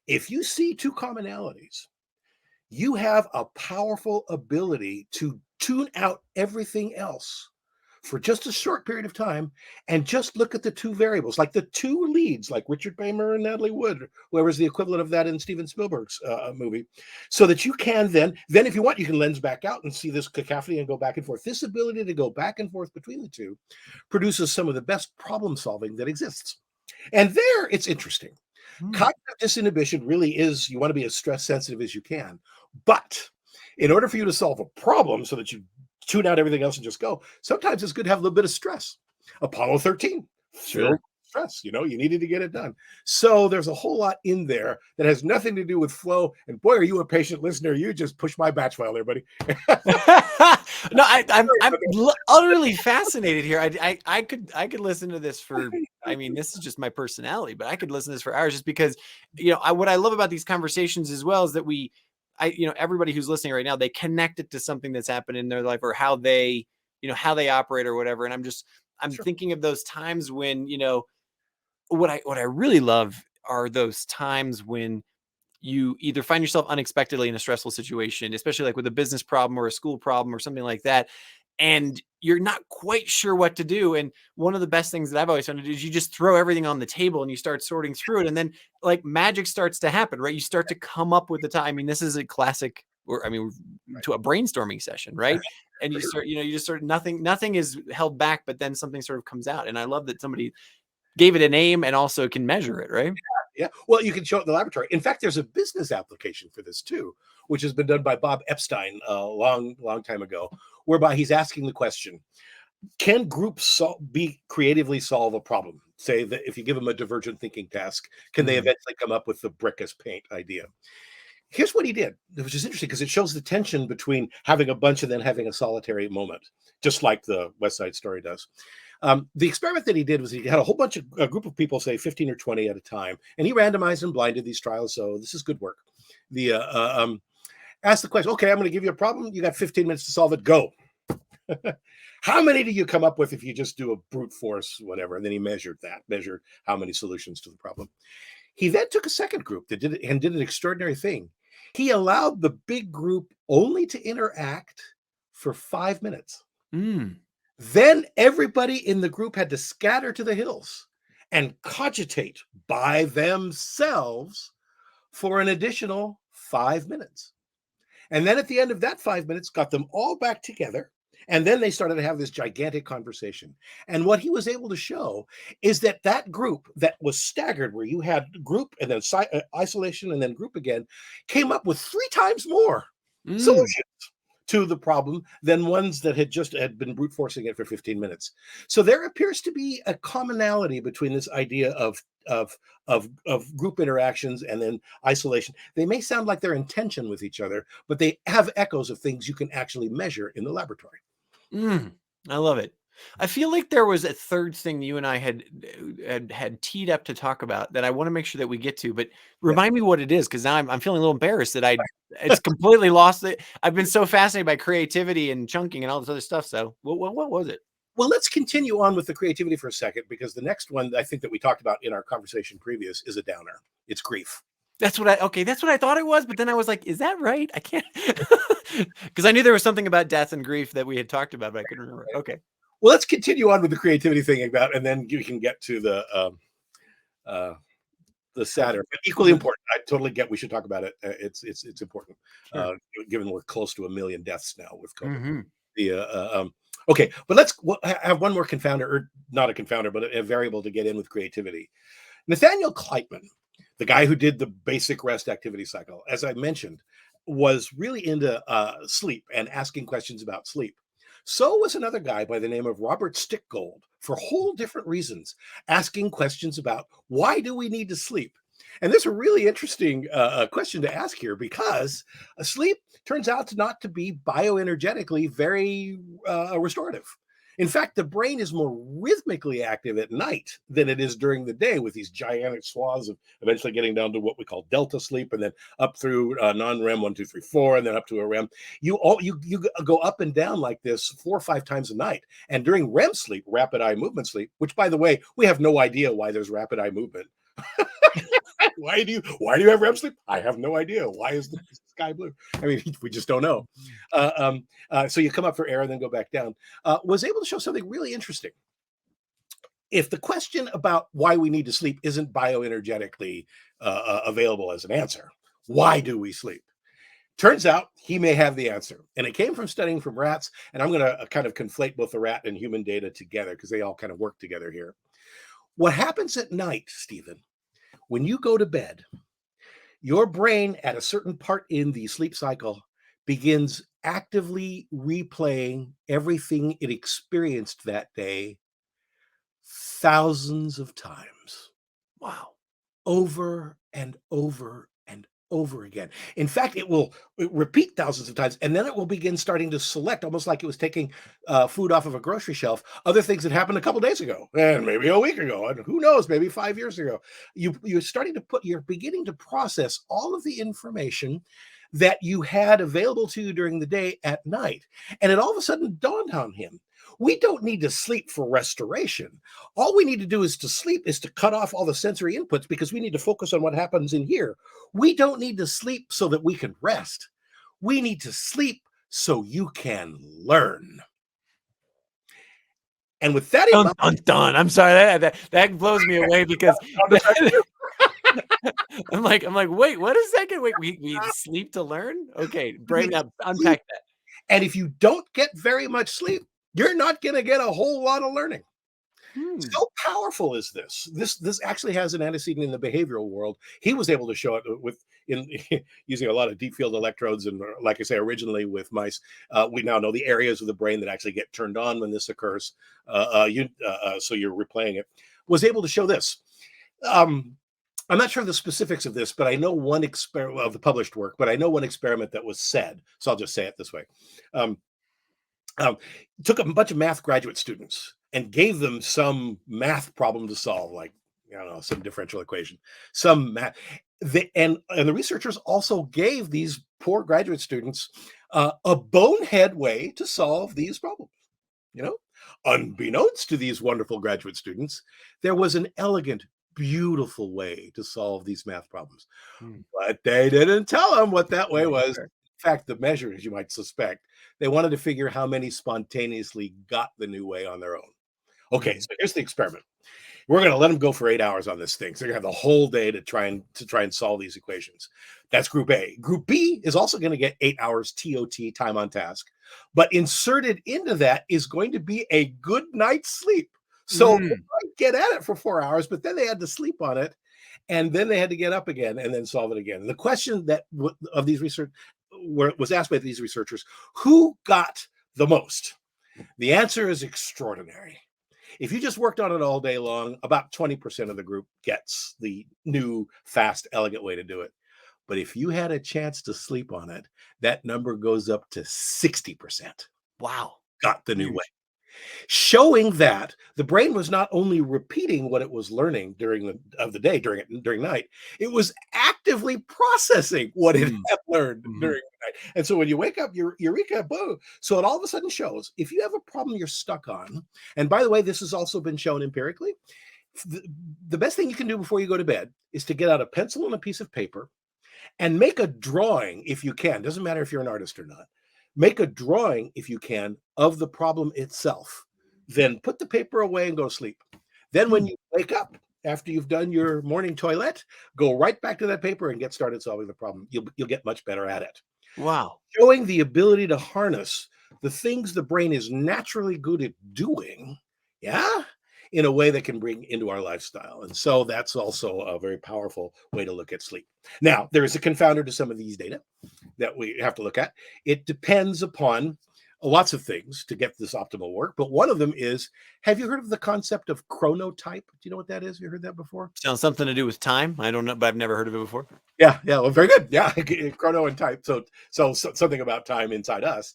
Speaker 2: if you see two commonalities, you have a powerful ability to tune out everything else for just a short period of time and just look at the two variables, like the two leads, like Richard Beymer and Natalie Wood, whoever's the equivalent of that in Steven Spielberg's movie, so that you can then if you want, you can lens back out and see this cacophony and go back and forth. This ability to go back and forth between the two produces some of the best problem solving that exists. And there, it's interesting.
Speaker 1: Hmm.
Speaker 2: Cognitive disinhibition really is, you want to be as stress sensitive as you can. But in order for you to solve a problem so that you tune out everything else and just go, sometimes it's good to have a little bit of stress. Apollo 13, filled
Speaker 1: Sure.
Speaker 2: with stress, you needed to get it done. So there's a whole lot in there that has nothing to do with flow. And boy, are you a patient listener. You just push my batch file there, buddy.
Speaker 1: No, I'm utterly fascinated here. I could listen to this for. I mean, this is just my personality, but I could listen to this for hours just because, what I love about these conversations as well is that everybody who's listening right now, they connect it to something that's happened in their life or how they operate or whatever. And I'm
Speaker 2: Sure.
Speaker 1: thinking of those times when, what I really love are those times when you either find yourself unexpectedly in a stressful situation, especially like with a business problem or a school problem or something like that, and you're not quite sure what to do. And one of the best things that I've always found to do is you just throw everything on the table and you start sorting through it. And then like magic starts to happen, right? You start to come up with the time. I mean, this is a classic,
Speaker 2: Right.
Speaker 1: to a brainstorming session, right? And you
Speaker 2: Sure.
Speaker 1: start, you just sort of nothing is held back, but then something sort of comes out. And I love that somebody gave it a name and also can measure it, right?
Speaker 2: Yeah. Well, you can show it in the laboratory. In fact, there's a business application for this too, which has been done by Bob Epstein a long, long time ago, whereby he's asking the question, can groups creatively solve a problem? Say that if you give them a divergent thinking task, can they
Speaker 1: Mhm.
Speaker 2: eventually come up with the brick as paint idea? Here's what he did, which is interesting because it shows the tension between having a bunch and then having a solitary moment, just like the West Side Story does. The experiment that he did was he had a group of people, say 15 or 20 at a time, and he randomized and blinded these trials. So this is good work. The Ask the question, okay, I'm going to give you a problem. You got 15 minutes to solve it. Go. How many do you come up with if you just do a brute force, whatever? And then he measured how many solutions to the problem. He then took a second group that did it and did an extraordinary thing. He allowed the big group only to interact for 5 minutes.
Speaker 1: Mm.
Speaker 2: Then everybody in the group had to scatter to the hills and cogitate by themselves for an additional 5 minutes. And then at the end of that 5 minutes, got them all back together. And then they started to have this gigantic conversation. And what he was able to show is that that group that was staggered, where you had group and then isolation and then group again, came up with 3 times more
Speaker 1: Mm.
Speaker 2: solutions to the problem than ones that had been brute forcing it for 15 minutes. So there appears to be a commonality between this idea of group interactions and then isolation. They may sound like they're in tension with each other, but they have echoes of things you can actually measure in the laboratory.
Speaker 1: Mm. I love it. I feel like there was a third thing you and I had teed up to talk about that I want to make sure that we get to, but
Speaker 2: Yeah.
Speaker 1: remind me what it is because now I'm feeling a little embarrassed that it's completely lost it. I've been so fascinated by creativity and chunking and all this other stuff. So what was it?
Speaker 2: Well, let's continue on with the creativity for a second, because the next one I think that we talked about in our conversation previous is a downer. It's grief.
Speaker 1: That's what I thought it was, but then I was like, is that right? I can't because I knew there was something about death and grief that we had talked about, but I couldn't remember. Okay.
Speaker 2: Well, let's continue on with the creativity thing about, and then you can get to uh, the sadder, but equally important. I totally get we should talk about it. It's important,
Speaker 1: Sure.
Speaker 2: given we're close to 1 million deaths now with COVID.
Speaker 1: Hmm.
Speaker 2: The Okay, but let's have one more confounder, or not a confounder, but a variable to get in with creativity. Nathaniel Kleitman, the guy who did the basic rest activity cycle, as I mentioned, was really into sleep and asking questions about sleep. So was another guy by the name of Robert Stickgold, for whole different reasons, asking questions about why do we need to sleep? And this is a really interesting question to ask here, because sleep turns out to not to be bioenergetically very restorative. In fact, the brain is more rhythmically active at night than it is during the day, with these gigantic swaths of eventually getting down to what we call delta sleep, and then up through non-REM 1, 2, 3, 4, and then up to a REM. You go up and down like this 4 or 5 times a night. And during REM sleep, rapid eye movement sleep, which, by the way, we have no idea why there's rapid eye movement. Why do you have REM sleep? I have no idea. Why is the sky blue? I mean, we just don't know. So you come up for air and then go back down. Was able to show something really interesting. If the question about why we need to sleep isn't bioenergetically available as an answer, why do we sleep? Turns out he may have the answer. And it came from studying from rats. And I'm going to kind of conflate both the rat and human data together, because they all kind of work together here. What happens at night, Stephen, when you go to bed, your brain at a certain part in the sleep cycle begins actively replaying everything it experienced that day thousands of times.
Speaker 1: Wow.
Speaker 2: Over and over and over again. In fact, it will repeat thousands of times, and then it will begin starting to select, almost like it was taking food off of a grocery shelf, other things that happened a couple days ago, and maybe a week ago, and who knows, maybe 5 years ago. You're beginning to process all of the information that you had available to you during the day at night. And it all of a sudden dawned on him, we don't need to sleep for restoration. All we need to do is to sleep, is to cut off all the sensory inputs, because we need to focus on what happens in here. We don't need to sleep so that we can rest. We need to sleep so you can learn. And with that in
Speaker 1: Dun,
Speaker 2: mind,
Speaker 1: dun, dun. I'm sorry, that blows me away because I'm like, wait, what a second. Wait, we sleep to learn? Okay, break that, unpack that.
Speaker 2: and if you don't get very much sleep, you're not going to get a whole lot of learning. So powerful is this. This actually has an antecedent in the behavioral world. He was able to show it in using a lot of deep field electrodes, and like I say, originally with mice. We now know the areas of the brain that actually get turned on when this occurs. So you're replaying it. Was able to show this. I'm not sure the specifics of this, but I know one experiment of the published work. But I know one experiment that was said. So I'll just say it this way. Took a bunch of math graduate students and gave them some math problem to solve, like, I don't know, some differential equation, some math. And the researchers also gave these poor graduate students a bonehead way to solve these problems. Unbeknownst to these wonderful graduate students, there was an elegant, beautiful way to solve these math problems. But they didn't tell them what that way was. In fact, the measure, as you might suspect, they wanted to figure how many spontaneously got the new way on their own. Okay, so here's the experiment. We're going to let them go for 8 hours on this thing. So they're going to have the whole day to try and solve these equations. That's group A. Group B is also going to get 8 hours TOT, time on task. But inserted into that is going to be a good night's sleep. So they might get at it for 4 hours, but then they had to sleep on it. And then they had to get up again and then solve it again. The question that of these research was asked by these researchers, who got the most? The answer is extraordinary. If you just worked on it all day long, about 20% of the group gets the new, fast, elegant way to do it. But if you had a chance to sleep on it, that number goes up to 60%.
Speaker 1: Wow.
Speaker 2: Got the new way. Showing that the brain was not only repeating what it was learning during night, it was actively processing what it had learned during the night. And so when you wake up, eureka, boom. So it all of a sudden shows if you have a problem you're stuck on, and by the way, this has also been shown empirically, the best thing you can do before you go to bed is to get out a pencil and a piece of paper and make a drawing if you can. Doesn't matter if you're an artist or not. Make a drawing, if you can, of the problem itself. Then put the paper away and go to sleep. Then when you wake up, after you've done your morning toilet, go right back to that paper and get started solving the problem. You'll get much better at it.
Speaker 1: Wow.
Speaker 2: Showing the ability to harness the things the brain is naturally good at doing, in a way that can bring into our lifestyle. And so that's also a very powerful way to look at sleep. Now, there is a confounder to some of these data that we have to look at. It depends upon lots of things to get this optimal work, but one of them is, have you heard of the concept of chronotype? Do you know what that is? Have you heard that before?
Speaker 1: Sounds something to do with time. I don't know, but I've never heard of it before.
Speaker 2: Yeah, well, very good. Yeah, chrono and type. So something about time inside us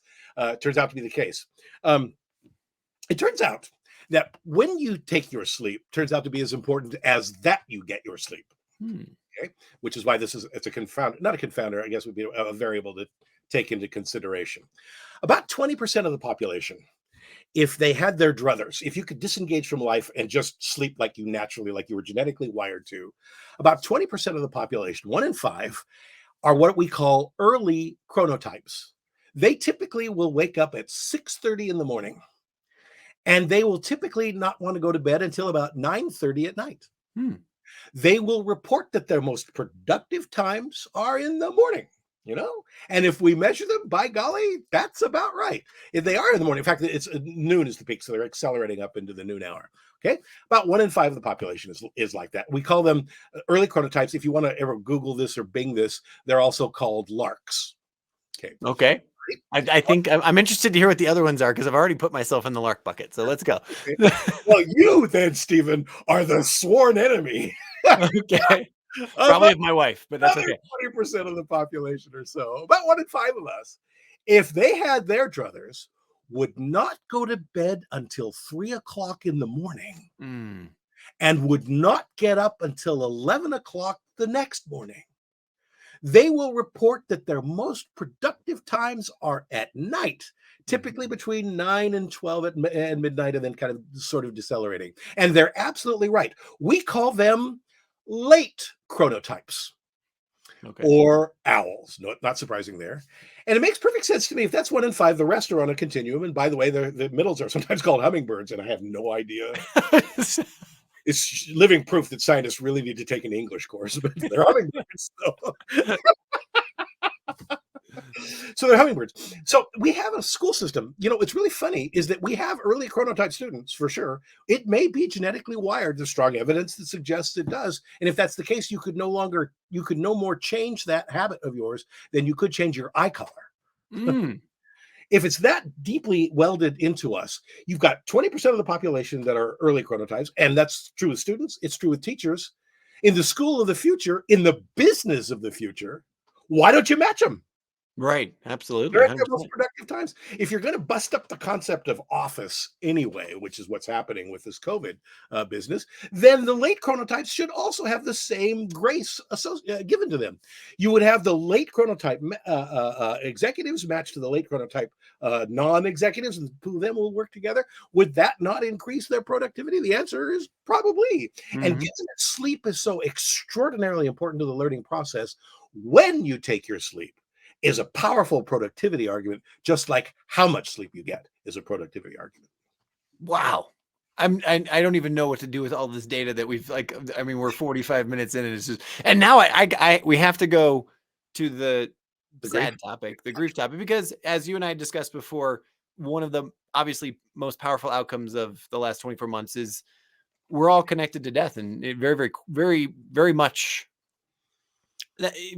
Speaker 2: turns out to be the case. It turns out that when you take your sleep, turns out to be as important as that you get your sleep. Okay, which is why it's a confounder, not a confounder, I guess would be a variable to take into consideration. About 20% of the population, if they had their druthers, if you could disengage from life and just sleep like you were genetically wired to, about 20% of the population, 1 in 5, are what we call early chronotypes. They typically will wake up at 6:30 in the morning, and they will typically not want to go to bed until about 9:30 at night. They will report that their most productive times are in the morning, and if we measure them, by golly, that's about right. If they are in the morning, in fact, it's noon is the peak, so they're accelerating up into the noon hour. Okay, about 1 in 5 of the population is like that. We call them early chronotypes. If you want to ever Google this or Bing this, they're also called larks. Okay.
Speaker 1: Okay. I think I'm interested to hear what the other ones are because I've already put myself in the lark bucket. So let's go.
Speaker 2: Okay. Well, you then, Stephen, are the sworn enemy.
Speaker 1: Okay. Probably of my wife, but that's okay.
Speaker 2: 20% of the population or so, about 1 in 5 of us, if they had their druthers, would not go to bed until 3 o'clock in the morning and would not get up until 11 o'clock the next morning. They will report that their most productive times are at night, typically between 9 and 12 at midnight, and then kind of sort of decelerating. And they're absolutely right. We call them late chronotypes.
Speaker 1: Okay.
Speaker 2: Or owls. No, not surprising there. And it makes perfect sense to me. If that's 1 in 5, the rest are on a continuum. And by the way, the middles are sometimes called hummingbirds, and I have no idea. It's living proof that scientists really need to take an English course, but they're hummingbirds. So they're hummingbirds. So we have a school system. You know, what's really funny is that we have early chronotype students for sure. It may be genetically wired. There's strong evidence that suggests it does. And if that's the case, you could no more change that habit of yours than you could change your eye color. If it's that deeply welded into us, you've got 20% of the population that are early chronotypes, and that's true with students. It's true with teachers. In the school of the future, in the business of the future, why don't you match them?
Speaker 1: Right. Absolutely.
Speaker 2: They're at their most productive times. If you're going to bust up the concept of office anyway, which is what's happening with this COVID business, then the late chronotypes should also have the same grace given to them. You would have the late chronotype executives matched to the late chronotype non-executives, and two of them will work together. Would that not increase their productivity? The answer is probably. And given that sleep is so extraordinarily important to the learning process, when you take your sleep is a powerful productivity argument, just like how much sleep you get is a productivity argument.
Speaker 1: Wow. I don't even know what to do with all this data that we've we're 45 minutes in and it's just, and now we have to go to the sad topic, the grief topic, because as you and I discussed before, one of the obviously most powerful outcomes of the last 24 months is we're all connected to death, and it very, very, very, very much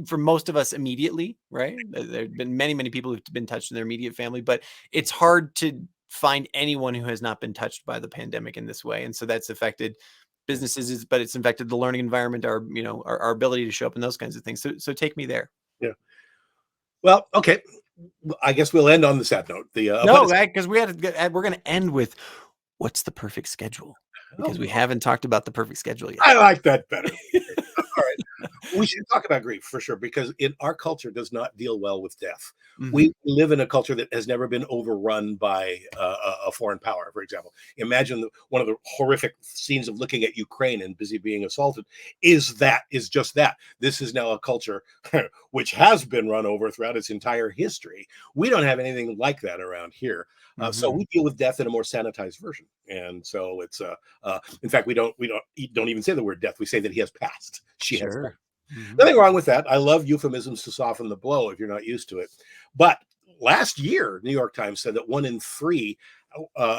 Speaker 1: for most of us immediately, right? There have been many, many people who've been touched in their immediate family, but it's hard to find anyone who has not been touched by the pandemic in this way. And so that's affected businesses, but it's affected the learning environment, our ability to show up and those kinds of things. So take me there.
Speaker 2: Yeah. Well, okay. I guess we'll end on the sad note.
Speaker 1: Because we're going to end with what's the perfect schedule? Because we haven't talked about the perfect schedule yet.
Speaker 2: I like that better. All right. We should talk about grief for sure, because our culture does not deal well with death. We live in a culture that has never been overrun by a foreign power, for example. Imagine one of the horrific scenes of looking at Ukraine and busy being assaulted is just that. This is now a culture which has been run over throughout its entire history. We don't have anything like that around here. So we deal with death in a more sanitized version. And so it's in fact, we don't even say the word death. We say that he has passed. She has passed. Nothing wrong with that. I love euphemisms to soften the blow if you're not used to it. But last year, New York Times said that 1 in 3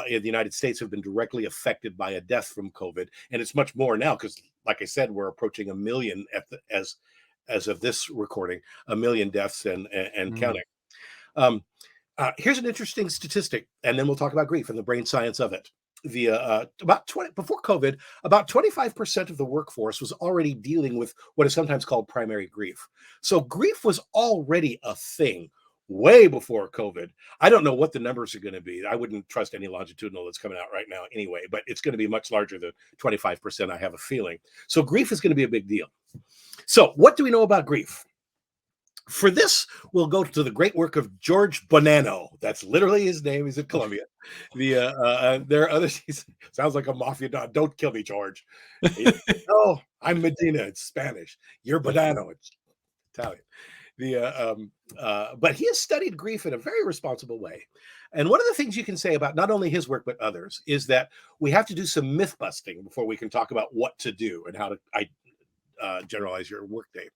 Speaker 2: in the United States have been directly affected by a death from COVID. And it's much more now because, like I said, we're approaching 1 million as of this recording, 1 million deaths and counting. Here's an interesting statistic, and then we'll talk about grief and the brain science of it. Before COVID, about 25% of the workforce was already dealing with what is sometimes called primary grief. So grief was already a thing way before COVID. I don't know what the numbers are going to be. I wouldn't trust any longitudinal that's coming out right now anyway, but it's going to be much larger than 25%, I have a feeling. So grief is going to be a big deal. So what do we know about grief? For this, we'll go to the great work of George Bonanno. That's literally his name. He's at Columbia. There are others. He sounds like a mafia don. Don't kill me, George. No, I'm Medina. It's Spanish. You're Bonanno. It's Italian. But he has studied grief in a very responsible way. And one of the things you can say about not only his work but others is that we have to do some myth busting before we can talk about what to do and how to generalize your workday.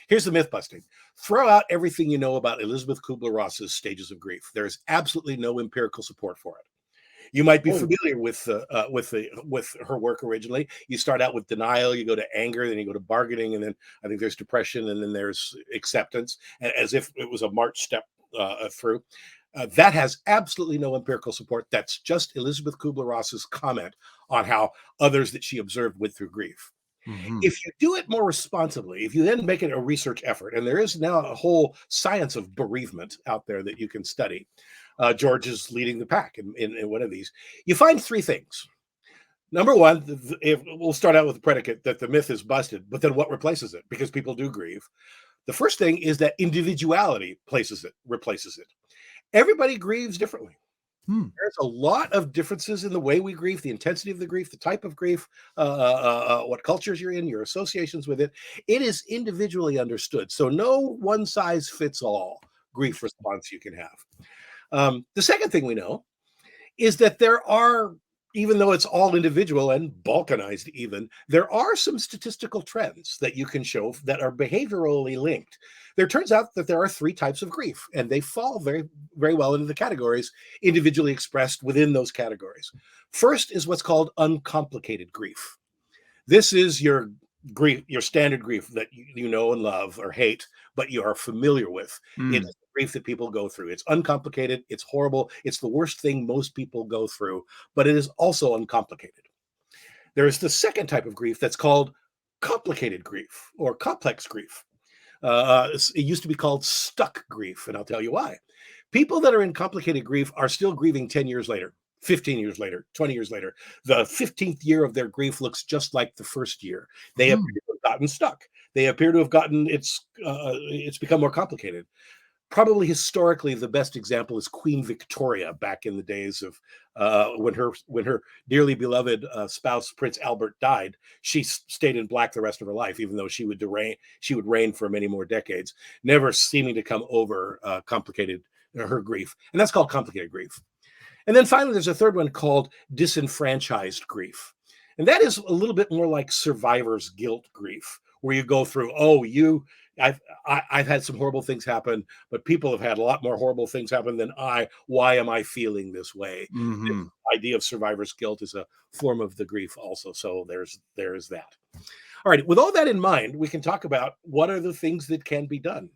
Speaker 2: Here's the myth busting. Throw out everything you know about Elizabeth Kubler-Ross's stages of grief. There's absolutely no empirical support for it. You might be
Speaker 1: Oh.
Speaker 2: familiar with her work originally. You start out with denial, you go to anger, then you go to bargaining, and then I think there's depression, and then there's acceptance, as if it was a march step through. That has absolutely no empirical support. That's just Elizabeth Kubler-Ross's comment on how others that she observed went through grief.
Speaker 1: Mhm.
Speaker 2: If you do it more responsibly, if you then make it a research effort, and there is now a whole science of bereavement out there that you can study. George is leading the pack in one of these. You find three things. Number one, we'll start out with the predicate that the myth is busted, but then what replaces it? Because people do grieve. The first thing is that individuality replaces it. Everybody grieves differently. There's a lot of differences in the way we grieve, the intensity of the grief, the type of grief, what cultures you're in, your associations with it. It is individually understood. So no one size fits all grief response you can have. The second thing we know is that there are, even though it's all individual and balkanized even, there are some statistical trends that you can show that are behaviorally linked. There turns out that there are three types of grief, and they fall very, very well into the categories individually expressed within those categories. First is what's called uncomplicated grief. This is your grief, your standard grief that you know and love or hate, but you are familiar with. It is grief that people go through. It's uncomplicated. It's horrible. It's the worst thing most people go through, but it is also uncomplicated. There is the second type of grief that's called complicated grief or complex grief. It used to be called stuck grief, and I'll tell you why. People that are in complicated grief are still grieving 10 years later, 15 years later, 20 years later. The 15th year of their grief looks just like the first year. They appear to have gotten stuck. They appear to have gotten it's become more complicated. Probably historically, the best example is Queen Victoria back in the days of when her dearly beloved spouse Prince Albert died. She stayed in black the rest of her life, even though she would reign for many more decades, never seeming to come over complicated her grief, and that's called complicated grief. And then finally, there's a third one called disenfranchised grief, and that is a little bit more like survivor's guilt grief, where you go through, I've had some horrible things happen, but people have had a lot more horrible things happen than I. Why am I feeling this way?
Speaker 1: Mm-hmm.
Speaker 2: This idea of survivor's guilt is a form of the grief also. So there's that. All right. With all that in mind, we can talk about what are the things that can be done.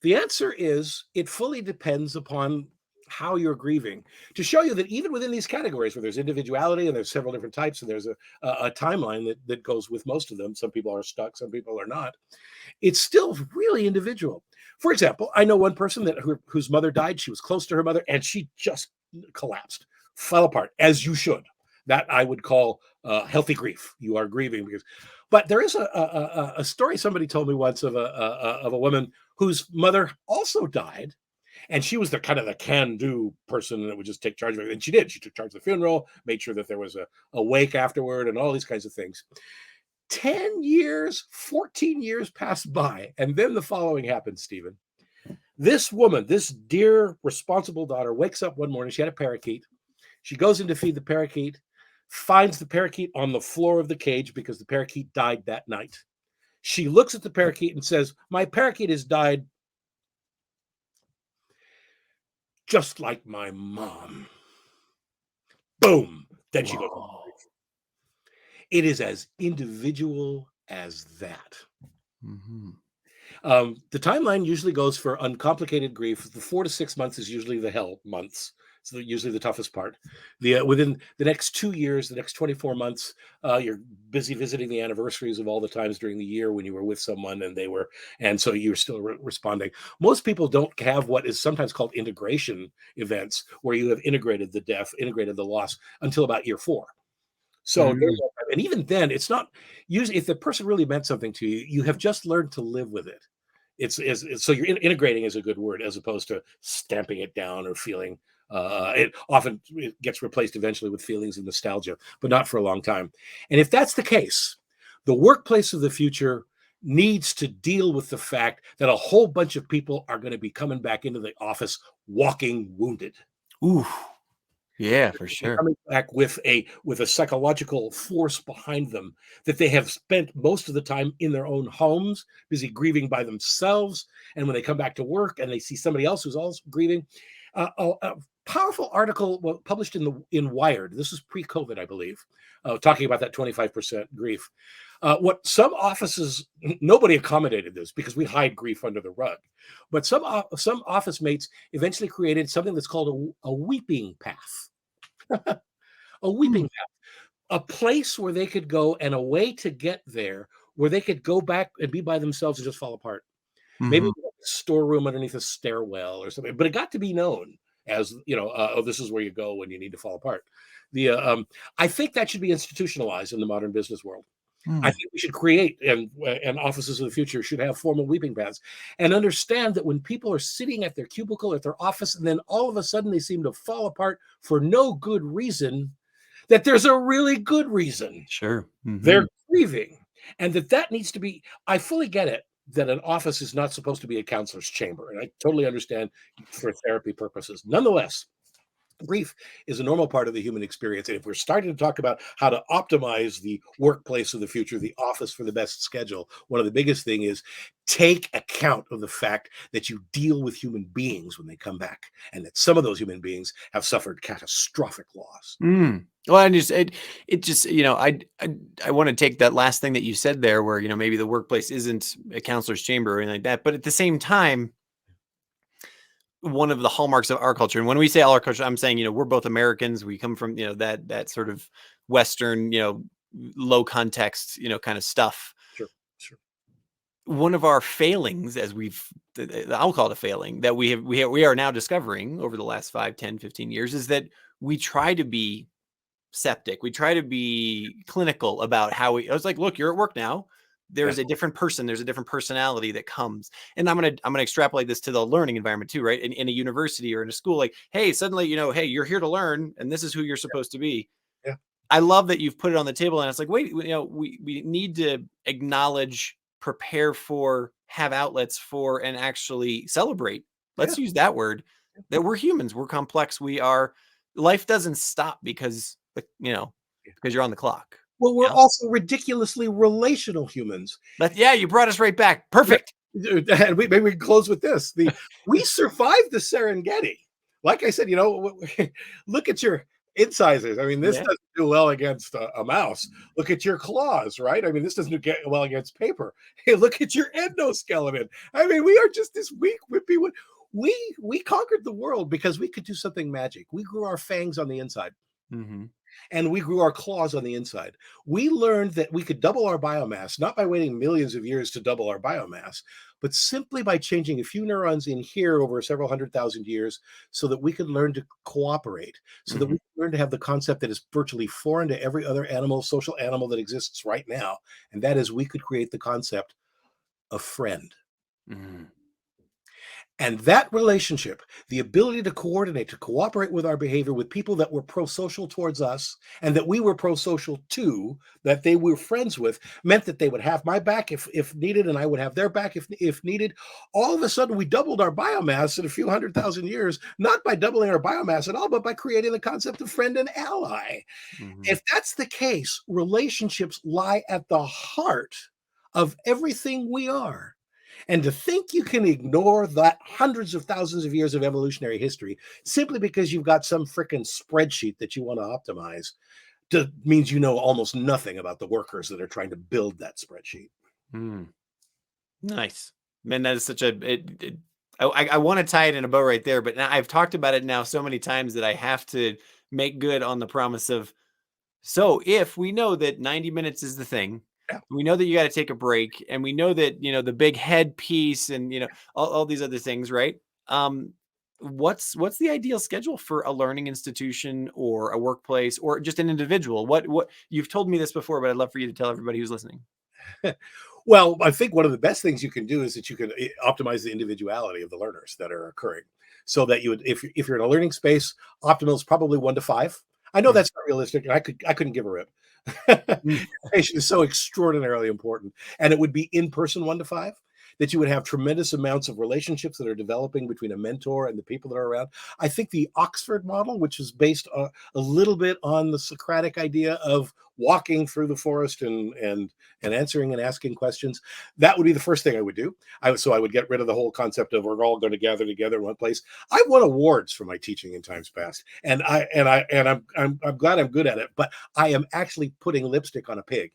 Speaker 2: The answer is it fully depends upon how you're grieving. To show you that even within these categories where there's individuality and there's several different types and there's a timeline that goes with most of them, some people are stuck, some people are not, it's still really individual. For example, I know one person whose mother died. She was close to her mother and she just collapsed, fell apart, as you should. That I would call healthy grief. You are grieving but there is a story somebody told me once of a woman whose mother also died. And she was the kind of the can-do person that would just take charge of it. And she did. She took charge of the funeral, made sure that there was a wake afterward and all these kinds of things. 10 years, 14 years passed by. And then the following happened, Stephen. This woman, this dear, responsible daughter, wakes up one morning. She had a parakeet. She goes in to feed the parakeet, finds the parakeet on the floor of the cage because the parakeet died that night. She looks at the parakeet and says, "My parakeet has died just like my mom." Boom. Then she goes. It is as individual as that.
Speaker 1: Mm-hmm.
Speaker 2: The timeline usually goes for uncomplicated grief. The 4 to 6 months is usually the hell months. So usually the toughest part. Within the next 2 years, the next 24 months, you're busy visiting the anniversaries of all the times during the year when you were with someone and so you're still responding. Most people don't have what is sometimes called integration events, where you have integrated the death, integrated the loss until about year 4. So, and even then, it's not usually, if the person really meant something to you, you have just learned to live with it. So you're integrating is a good word, as opposed to stamping it down or feeling. It often gets replaced eventually with feelings of nostalgia, but not for a long time. And if that's the case, the workplace of the future needs to deal with the fact that a whole bunch of people are going to be coming back into the office walking wounded.
Speaker 1: Ooh. Yeah, for sure.
Speaker 2: Coming back with a psychological force behind them that they have spent most of the time in their own homes, busy grieving by themselves. And when they come back to work and they see somebody else who's also grieving, powerful article published in Wired. This is pre-COVID, I believe, talking about that 25% grief. What some offices, nobody accommodated this because we hide grief under the rug, but some office mates eventually created something that's called a weeping path. A weeping path, a place where they could go and a way to get there where they could go back and be by themselves and just fall apart. Maybe
Speaker 1: Mhm.
Speaker 2: a storeroom underneath a stairwell or something, but it got to be known as, oh, this is where you go when you need to fall apart. I think that should be institutionalized in the modern business world. I
Speaker 1: Mm.
Speaker 2: think we should create, and offices of the future should have formal weeping paths, and understand that when people are sitting at their cubicle at their office and then all of a sudden they seem to fall apart for no good reason, that there's a really good reason.
Speaker 1: Sure.
Speaker 2: They're
Speaker 1: Mhm.
Speaker 2: grieving, and that needs to be. I fully get it that an office is not supposed to be a counselor's chamber, and I totally understand for therapy purposes. Nonetheless, grief is a normal part of the human experience. And if we're starting to talk about how to optimize the workplace of the future, the office for the best schedule, one of the biggest thing is take account of the fact that you deal with human beings when they come back, and that some of those human beings have suffered catastrophic loss.
Speaker 1: Mm. Well, it just, I want to take that last thing that you said there where, maybe the workplace isn't a counselor's chamber or anything like that. But at the same time, one of the hallmarks of our culture, and when we say our culture, I'm saying, we're both Americans. We come from, that sort of Western, low context, kind of stuff.
Speaker 2: Sure, sure.
Speaker 1: One of our failings, as I'll call it a failing, that we are now discovering over the last 5, 10, 15 years, is that we try to be septic. We try to be clinical about how I was like, look, you're at work now. There's
Speaker 2: Yeah,
Speaker 1: a different person. There's a different personality that comes. And I'm going to extrapolate this to the learning environment too, right? In a university or in a school, like, hey, suddenly, hey, you're here to learn and this is who you're supposed to be.
Speaker 2: yeah,
Speaker 1: I love that you've put it on the table and it's like, wait, we need to acknowledge, prepare for, have outlets for, and actually celebrate.
Speaker 2: yeah.
Speaker 1: Let's use that word, that we're humans. We're complex. Life doesn't stop because, because you're on the clock.
Speaker 2: Well, we're
Speaker 1: Yeah.
Speaker 2: also ridiculously relational humans.
Speaker 1: Yeah, you brought us right back. Perfect.
Speaker 2: And maybe we can close with this. We survived the Serengeti. Like I said, look at your incisors. I mean, this
Speaker 1: Yeah.
Speaker 2: doesn't do well against a mouse. Look at your claws, right? I mean, this doesn't do well against paper. Hey, look at your endoskeleton. I mean, we are just this weak, wimpy. We conquered the world because we could do something magic. We grew our fangs on the inside.
Speaker 1: Mm-hmm.
Speaker 2: And we grew our claws on the inside. We learned that we could double our biomass, not by waiting millions of years to double our biomass, but simply by changing a few neurons in here over several 100,000 years so that we could learn to cooperate, so that
Speaker 1: Mm-hmm.
Speaker 2: we could learn to have the concept that is virtually foreign to every other animal, social animal that exists right now. And that is we could create the concept of friend.
Speaker 1: Mm-hmm.
Speaker 2: And that relationship, the ability to coordinate, to cooperate with our behavior with people that were pro-social towards us and that we were pro-social to, that they were friends with, meant that they would have my back if needed, and I would have their back if needed. All of a sudden, we doubled our biomass in a few 100,000 years, not by doubling our biomass at all, but by creating the concept of friend and ally.
Speaker 1: Mm-hmm.
Speaker 2: If that's the case, relationships lie at the heart of everything we are. And to think you can ignore that hundreds of thousands of years of evolutionary history simply because you've got some freaking spreadsheet that you want to optimize means you know almost nothing about the workers that are trying to build that spreadsheet.
Speaker 1: Mm. Nice, man. That is such I want to tie it in a bow right there, but now I've talked about it now so many times that I have to make good on the promise of, so if we know that 90 minutes is the thing,
Speaker 2: Yeah.
Speaker 1: we know that you got to take a break, and we know that, the big head piece and, all these other things, right? What's the ideal schedule for a learning institution or a workplace or just an individual? What you've told me this before, but I'd love for you to tell everybody who's listening.
Speaker 2: Well, I think one of the best things you can do is that you can optimize the individuality of the learners that are occurring, so that you would, if you're in a learning space, optimal is probably 1 to 5. I know
Speaker 1: Mm.
Speaker 2: that's not realistic, and I couldn't give a rip.
Speaker 1: Mm.
Speaker 2: Patient is so extraordinarily important, and it would be in person 1 to 5. that you would have tremendous amounts of relationships that are developing between a mentor and the people that are around. I think the Oxford model, which is based a little bit on the Socratic idea of walking through the forest and answering and asking questions, that would be the first thing I would do. So I would get rid of the whole concept of we're all going to gather together in one place. I've won awards for my teaching in times past, and I'm glad I'm good at it. But I am actually putting lipstick on a pig.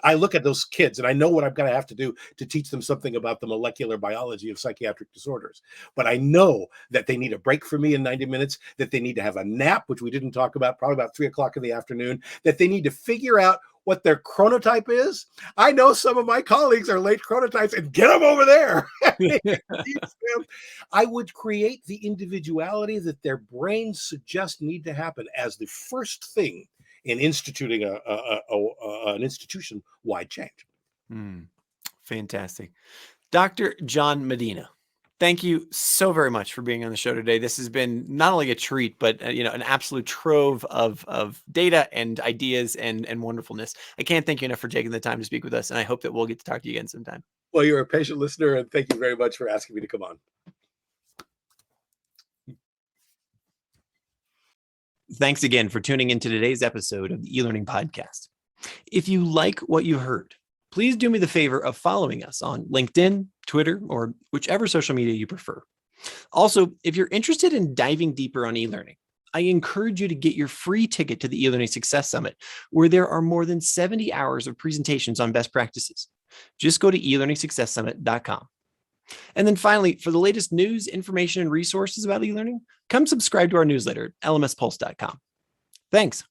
Speaker 2: I look at those kids and I know what I'm going to have to do to teach them something about the molecular biology of psychiatric disorders. But I know that they need a break from me in 90 minutes, that they need to have a nap, which we didn't talk about, probably about 3 o'clock in the afternoon, that they need to figure out what their chronotype is. I know some of my colleagues are late chronotypes, and get them over there. I would create the individuality that their brains suggest need to happen as the first thing in instituting an institution-wide change.
Speaker 1: Fantastic. Dr. John Medina, thank you so very much for being on the show today. This has been not only a treat, but an absolute trove of data and ideas and wonderfulness. I can't thank you enough for taking the time to speak with us, and I hope that we'll get to talk to you again sometime.
Speaker 2: Well, you're a patient listener, and thank you very much for asking me to come on.
Speaker 1: Thanks again for tuning into today's episode of the eLearning Podcast. If you like what you heard, please do me the favor of following us on LinkedIn, Twitter, or whichever social media you prefer. Also, if you're interested in diving deeper on eLearning, I encourage you to get your free ticket to the eLearning Success Summit, where there are more than 70 hours of presentations on best practices. Just go to eLearningSuccessSummit.com. And then finally, for the latest news, information, and resources about eLearning, come subscribe to our newsletter at lmspulse.com. Thanks.